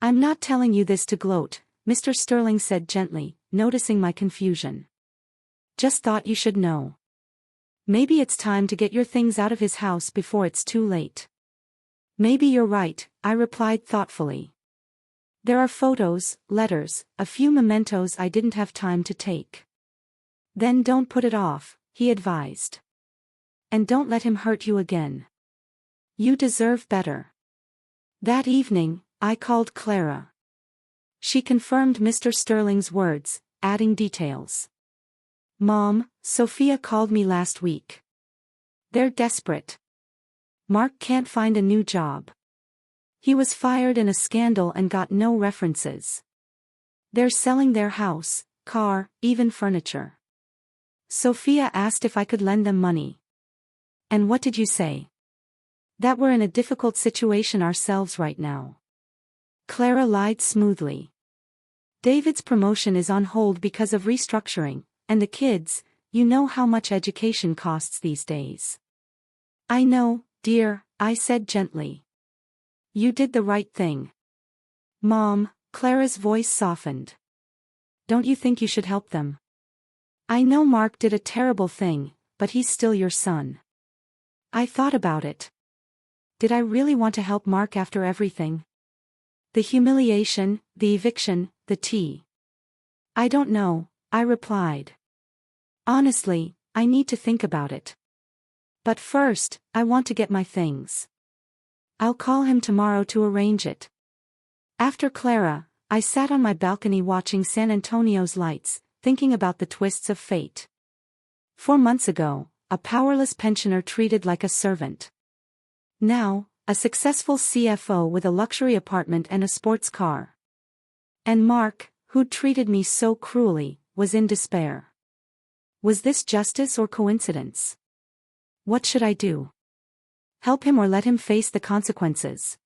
"I'm not telling you this to gloat," Mr. Sterling said gently, noticing my confusion. "Just thought you should know. Maybe it's time to get your things out of his house before it's too late." "Maybe you're right," I replied thoughtfully. "There are photos, letters, a few mementos I didn't have time to take." "Then don't put it off," he advised. "And don't let him hurt you again. You deserve better." That evening, I called Clara. She confirmed Mr. Sterling's words, adding details. "Mom, Sophia called me last week. They're desperate. Mark can't find a new job. He was fired in a scandal and got no references. They're selling their house, car, even furniture. Sophia asked if I could lend them money." "And what did you say?" "That we're in a difficult situation ourselves right now." Clara lied smoothly. "David's promotion is on hold because of restructuring, and the kids, you know how much education costs these days." "I know, dear," I said gently. "You did the right thing." "Mom," Clara's voice softened. "Don't you think you should help them? I know Mark did a terrible thing, but he's still your son." I thought about it. Did I really want to help Mark after everything? The humiliation, the eviction, the tea. "I don't know," I replied. "Honestly, I need to think about it. But first, I want to get my things. I'll call him tomorrow to arrange it." After Clara, I sat on my balcony watching San Antonio's lights, thinking about the twists of fate. 4 months ago, a powerless pensioner treated like a servant. Now, a successful CFO with a luxury apartment and a sports car. And Mark, who'd treated me so cruelly, was in despair. Was this justice or coincidence? What should I do? Help him or let him face the consequences?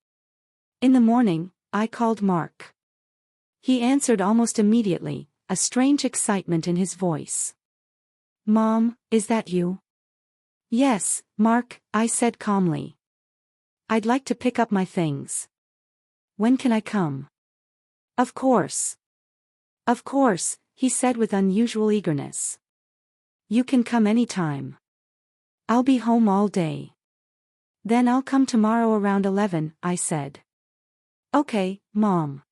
In the morning, I called Mark. He answered almost immediately, a strange excitement in his voice. "Mom, is that you?" "Yes, Mark," I said calmly. "I'd like to pick up my things. When can I come?" Of course." "Of course," he said with unusual eagerness. You can come anytime. I'll be home all day. Then I'll come tomorrow around 11, I said. Okay, Mom.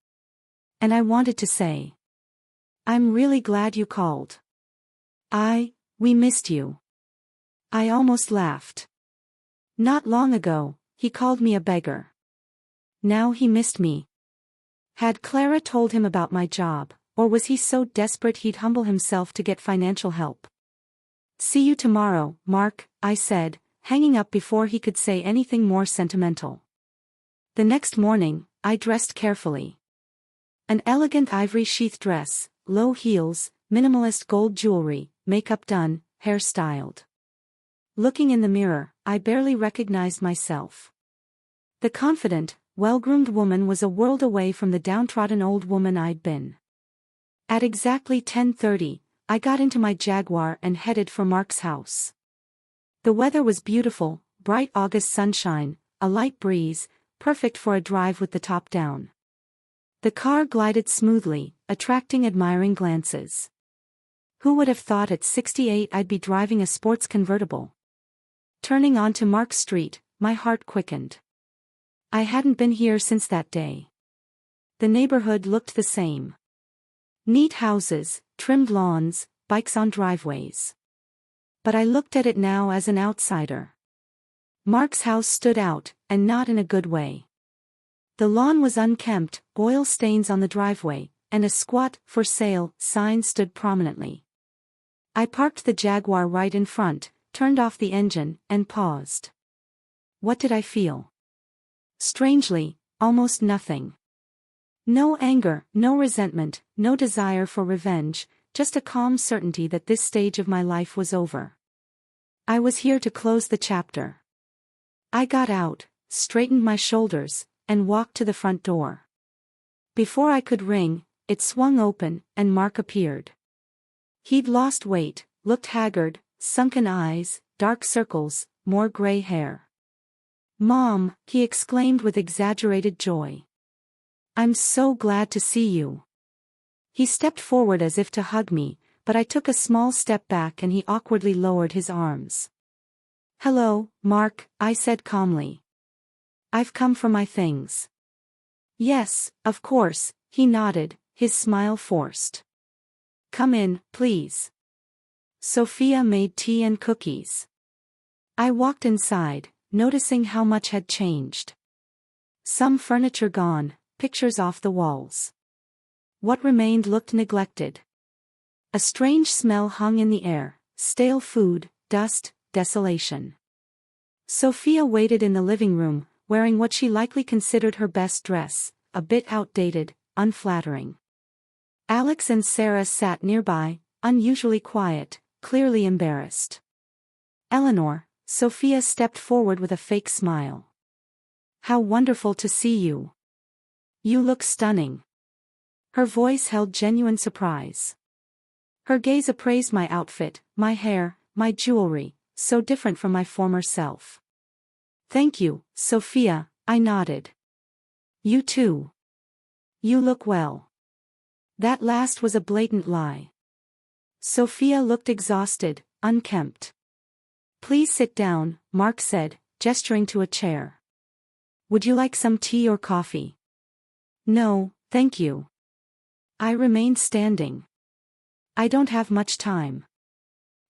And I wanted to say, I'm really glad you called. We missed you. I almost laughed. Not long ago, he called me a beggar. Now he missed me. Had Clara told him about my job, or was he so desperate he'd humble himself to get financial help? See you tomorrow, Mark, I said, hanging up before he could say anything more sentimental. The next morning, I dressed carefully. An elegant ivory sheath dress, low heels, minimalist gold jewelry, makeup done, hair styled. Looking in the mirror, I barely recognized myself. The confident, well-groomed woman was a world away from the downtrodden old woman I'd been. At exactly 10:30, I got into my Jaguar and headed for Mark's house. The weather was beautiful, bright August sunshine, a light breeze, perfect for a drive with the top down. The car glided smoothly, attracting admiring glances. Who would have thought at 68 I'd be driving a sports convertible? Turning onto Mark Street, my heart quickened. I hadn't been here since that day. The neighborhood looked the same. Neat houses, trimmed lawns, bikes on driveways. But I looked at it now as an outsider. Mark's house stood out, and not in a good way. The lawn was unkempt, oil stains on the driveway, and a squat, "For sale," sign stood prominently. I parked the Jaguar right in front, turned off the engine, and paused. What did I feel? Strangely, almost nothing. No anger, no resentment, no desire for revenge, just a calm certainty that this stage of my life was over. I was here to close the chapter. I got out, straightened my shoulders, and walked to the front door. Before I could ring, it swung open, and Mark appeared. He'd lost weight, looked haggard, sunken eyes, dark circles, more gray hair. Mom, he exclaimed with exaggerated joy. I'm so glad to see you. He stepped forward as if to hug me, but I took a small step back and he awkwardly lowered his arms. Hello, Mark, I said calmly. I've come for my things. Yes, of course, he nodded, his smile forced. Come in, please. Sophia made tea and cookies. I walked inside, noticing how much had changed. Some furniture gone, pictures off the walls. What remained looked neglected. A strange smell hung in the air, stale food, dust, desolation. Sophia waited in the living room, wearing what she likely considered her best dress, a bit outdated, unflattering. Alex and Sarah sat nearby, unusually quiet, clearly embarrassed. Eleanor, Sophia stepped forward with a fake smile. How wonderful to see you. You look stunning. Her voice held genuine surprise. Her gaze appraised my outfit, my hair, my jewelry, so different from my former self. Thank you, Sophia, I nodded. You too. You look well. That last was a blatant lie. Sophia looked exhausted, unkempt. Please sit down, Mark said, gesturing to a chair. Would you like some tea or coffee? No, thank you. I remained standing. I don't have much time.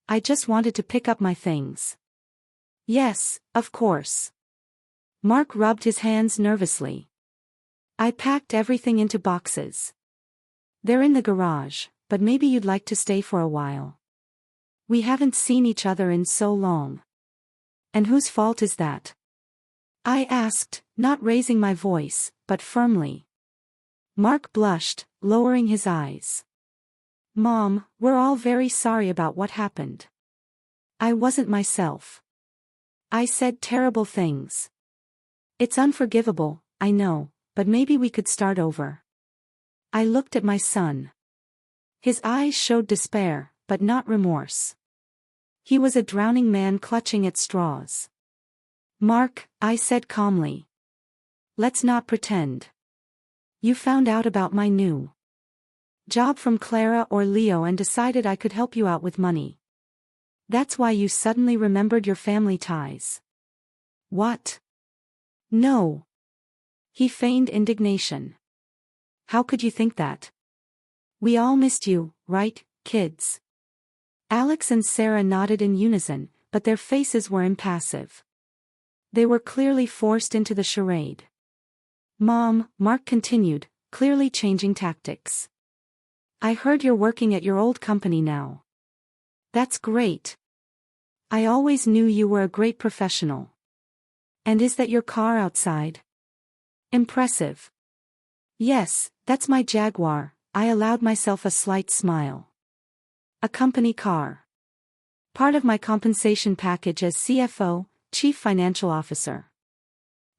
I just wanted to pick up my things. Yes, of course. Mark rubbed his hands nervously. I packed everything into boxes. They're in the garage, but maybe you'd like to stay for a while. We haven't seen each other in so long. And whose fault is that? I asked, not raising my voice, but firmly. Mark blushed, lowering his eyes. Mom, we're all very sorry about what happened. I wasn't myself. I said terrible things. It's unforgivable, I know, but maybe we could start over. I looked at my son. His eyes showed despair, but not remorse. He was a drowning man clutching at straws. Mark, I said calmly. Let's not pretend. You found out about my new job from Clara or Leo and decided I could help you out with money. That's why you suddenly remembered your family ties. What? No. He feigned indignation. How could you think that? We all missed you, right, kids? Alex and Sarah nodded in unison, but their faces were impassive. They were clearly forced into the charade. Mom, Mark continued, clearly changing tactics. I heard you're working at your old company now. That's great. I always knew you were a great professional. And is that your car outside? Impressive. Yes, that's my Jaguar. I allowed myself a slight smile. A company car. Part of my compensation package as CFO, Chief Financial Officer.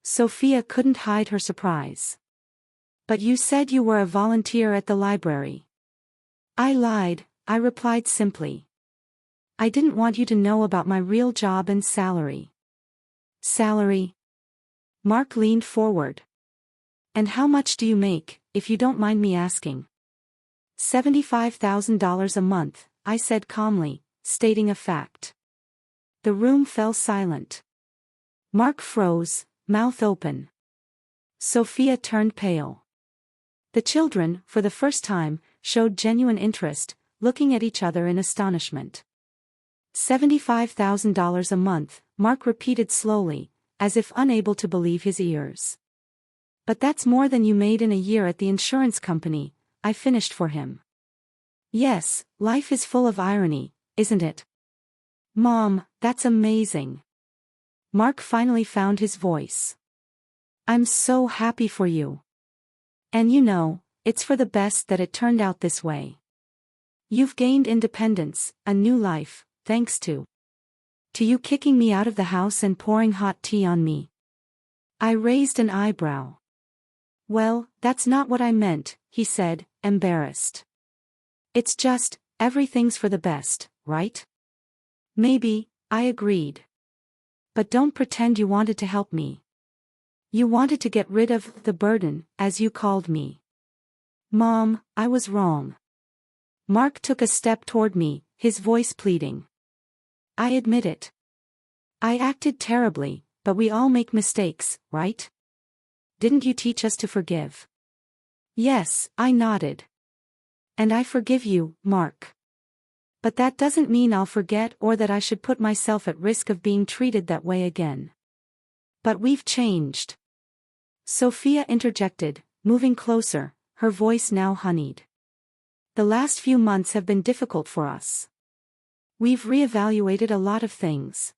Sophia couldn't hide her surprise. But you said you were a volunteer at the library. I lied, I replied simply. I didn't want you to know about my real job and salary. Salary? Mark leaned forward. And how much do you make, if you don't mind me asking? $75,000 a month, I said calmly, stating a fact. The room fell silent. Mark froze, mouth open. Sophia turned pale. The children, for the first time, showed genuine interest, looking at each other in astonishment. $75,000 a month, Mark repeated slowly, as if unable to believe his ears. But that's more than you made in a year at the insurance company, I finished for him. Yes, life is full of irony, isn't it? Mom, that's amazing. Mark finally found his voice. I'm so happy for you. And you know, it's for the best that it turned out this way. You've gained independence, a new life, thanks to you kicking me out of the house and pouring hot tea on me. I raised an eyebrow. Well, that's not what I meant, he said, embarrassed. It's just, everything's for the best, right? Maybe, I agreed. But don't pretend you wanted to help me. You wanted to get rid of the burden, as you called me. Mom, I was wrong. Mark took a step toward me, his voice pleading. I admit it. I acted terribly, but we all make mistakes, right? Didn't you teach us to forgive? Yes, I nodded. And I forgive you, Mark. But that doesn't mean I'll forget or that I should put myself at risk of being treated that way again. But we've changed. Sophia interjected, moving closer, her voice now honeyed. The last few months have been difficult for us. We've reevaluated a lot of things.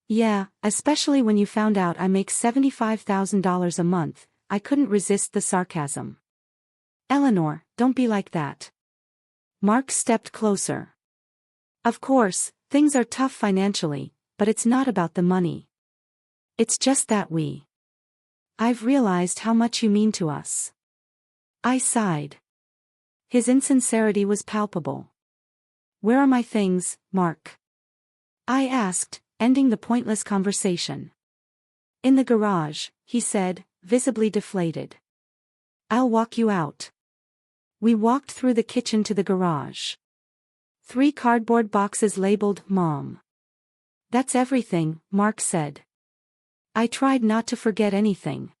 Yeah, especially when you found out I make $75,000 a month, I couldn't resist the sarcasm. Eleanor, don't be like that. Mark stepped closer. Of course, things are tough financially, but it's not about the money. It's just that I've realized how much you mean to us. I sighed. His insincerity was palpable. Where are my things, Mark? I asked, ending the pointless conversation. In the garage, he said, visibly deflated. I'll walk you out. We walked through the kitchen to the garage. 3 cardboard boxes labeled Mom. That's everything, Mark said. I tried not to forget anything.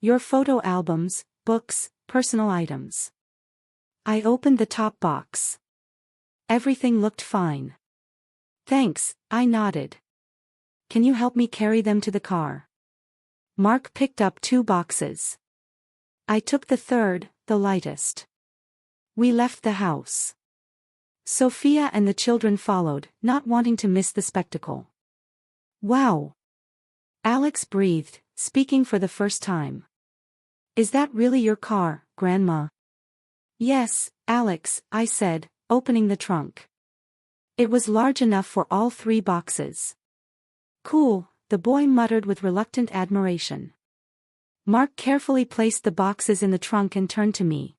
Your photo albums, books, personal items. I opened the top box. Everything looked fine. Thanks, I nodded. Can you help me carry them to the car? Mark picked up 2 boxes. I took the third, the lightest. We left the house. Sophia and the children followed, not wanting to miss the spectacle. Wow! Alex breathed, speaking for the first time. Is that really your car, Grandma? Yes, Alex, I said, opening the trunk. It was large enough for all 3 boxes. Cool, the boy muttered with reluctant admiration. Mark carefully placed the boxes in the trunk and turned to me.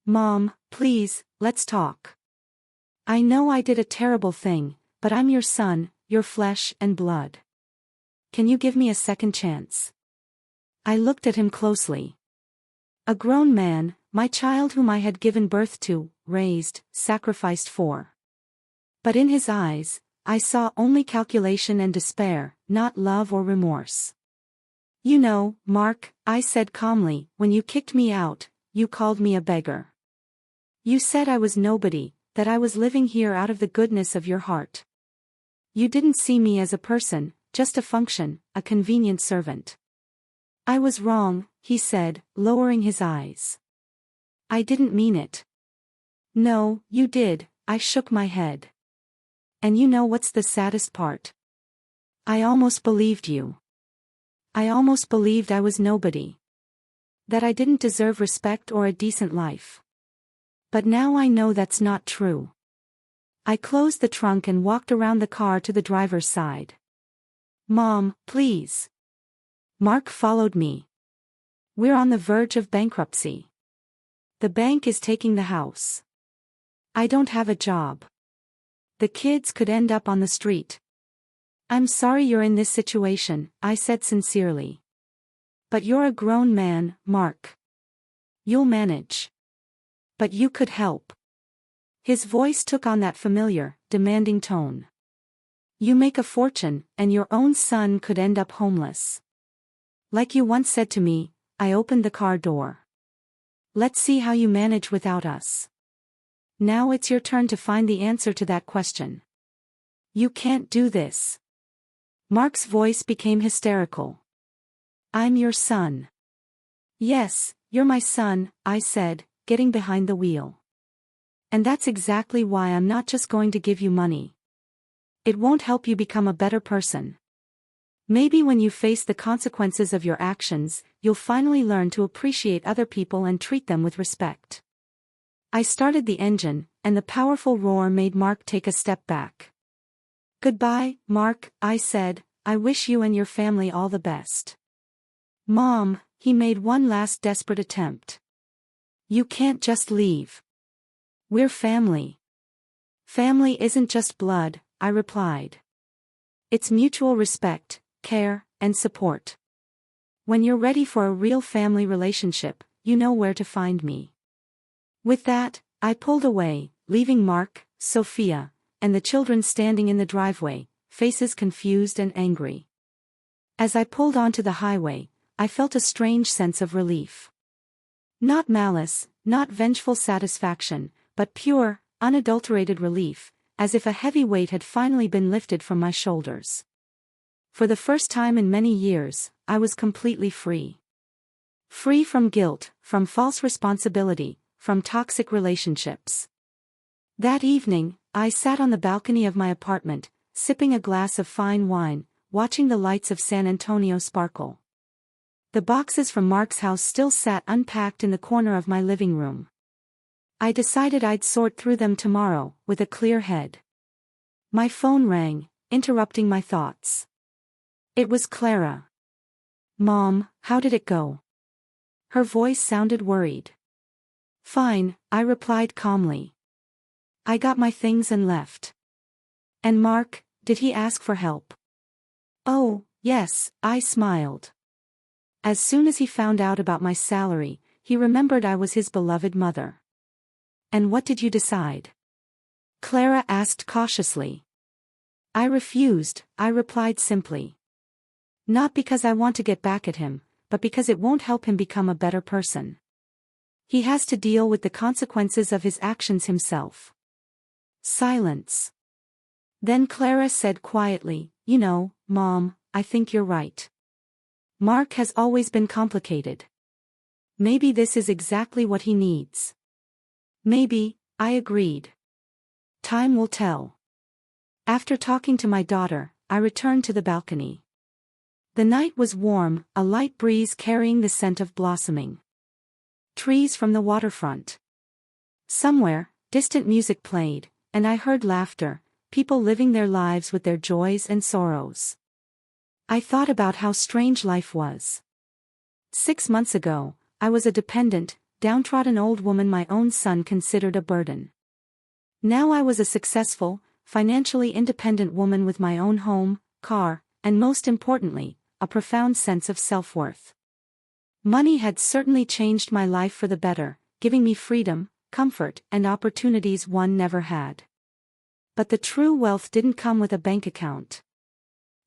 Mom, please, let's talk. I know I did a terrible thing, but I'm your son, your flesh and blood. Can you give me a second chance? I looked at him closely. A grown man, my child whom I had given birth to, raised, sacrificed for. But in his eyes, I saw only calculation and despair, not love or remorse. You know, Mark, I said calmly, when you kicked me out, you called me a beggar. You said I was nobody, that I was living here out of the goodness of your heart. You didn't see me as a person, just a function, a convenient servant. I was wrong, he said, lowering his eyes. I didn't mean it. No, you did, I shook my head. And you know what's the saddest part? I almost believed you. I almost believed I was nobody. That I didn't deserve respect or a decent life. But now I know that's not true. I closed the trunk and walked around the car to the driver's side. Mom, please. Mark followed me. We're on the verge of bankruptcy. The bank is taking the house. I don't have a job. The kids could end up on the street. I'm sorry you're in this situation, I said sincerely. But you're a grown man, Mark. You'll manage. But you could help. His voice took on that familiar, demanding tone. You make a fortune, and your own son could end up homeless. Like you once said to me, I opened the car door. Let's see how you manage without us. Now it's your turn to find the answer to that question. You can't do this. Mark's voice became hysterical. I'm your son. Yes, you're my son, I said, getting behind the wheel. And that's exactly why I'm not just going to give you money. It won't help you become a better person. Maybe when you face the consequences of your actions, you'll finally learn to appreciate other people and treat them with respect. I started the engine, and the powerful roar made Mark take a step back. Goodbye, Mark, I said, I wish you and your family all the best. Mom, he made one last desperate attempt. You can't just leave. We're family. Family isn't just blood, I replied. It's mutual respect, care, and support. When you're ready for a real family relationship, you know where to find me. With that, I pulled away, leaving Mark, Sophia, and the children standing in the driveway, faces confused and angry. As I pulled onto the highway, I felt a strange sense of relief. Not malice, not vengeful satisfaction, but pure, unadulterated relief, as if a heavy weight had finally been lifted from my shoulders. For the first time in many years, I was completely free. Free from guilt, from false responsibility, from toxic relationships. That evening, I sat on the balcony of my apartment, sipping a glass of fine wine, watching the lights of San Antonio sparkle. The boxes from Mark's house still sat unpacked in the corner of my living room. I decided I'd sort through them tomorrow, with a clear head. My phone rang, interrupting my thoughts. It was Clara. Mom, how did it go? Her voice sounded worried. Fine, I replied calmly. I got my things and left. And Mark, did he ask for help? Oh, yes, I smiled. As soon as he found out about my salary, he remembered I was his beloved mother. And what did you decide? Clara asked cautiously. I refused, I replied simply. Not because I want to get back at him, but because it won't help him become a better person. He has to deal with the consequences of his actions himself. Silence. Then Clara said quietly, You know, Mom, I think you're right. Mark has always been complicated. Maybe this is exactly what he needs. Maybe, I agreed. Time will tell. After talking to my daughter, I returned to the balcony. The night was warm, a light breeze carrying the scent of blossoming trees from the waterfront. Somewhere, distant music played, and I heard laughter, people living their lives with their joys and sorrows. I thought about how strange life was. 6 months ago, I was a dependent, downtrodden old woman my own son considered a burden. Now I was a successful, financially independent woman with my own home, car, and most importantly, a profound sense of self-worth. Money had certainly changed my life for the better, giving me freedom, comfort, and opportunities one never had. But the true wealth didn't come with a bank account.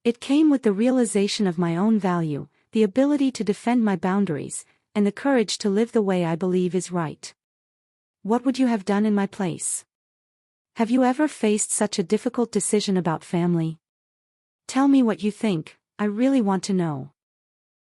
It came with the realization of my own value, the ability to defend my boundaries, and the courage to live the way I believe is right. What would you have done in my place? Have you ever faced such a difficult decision about family? Tell me what you think, I really want to know.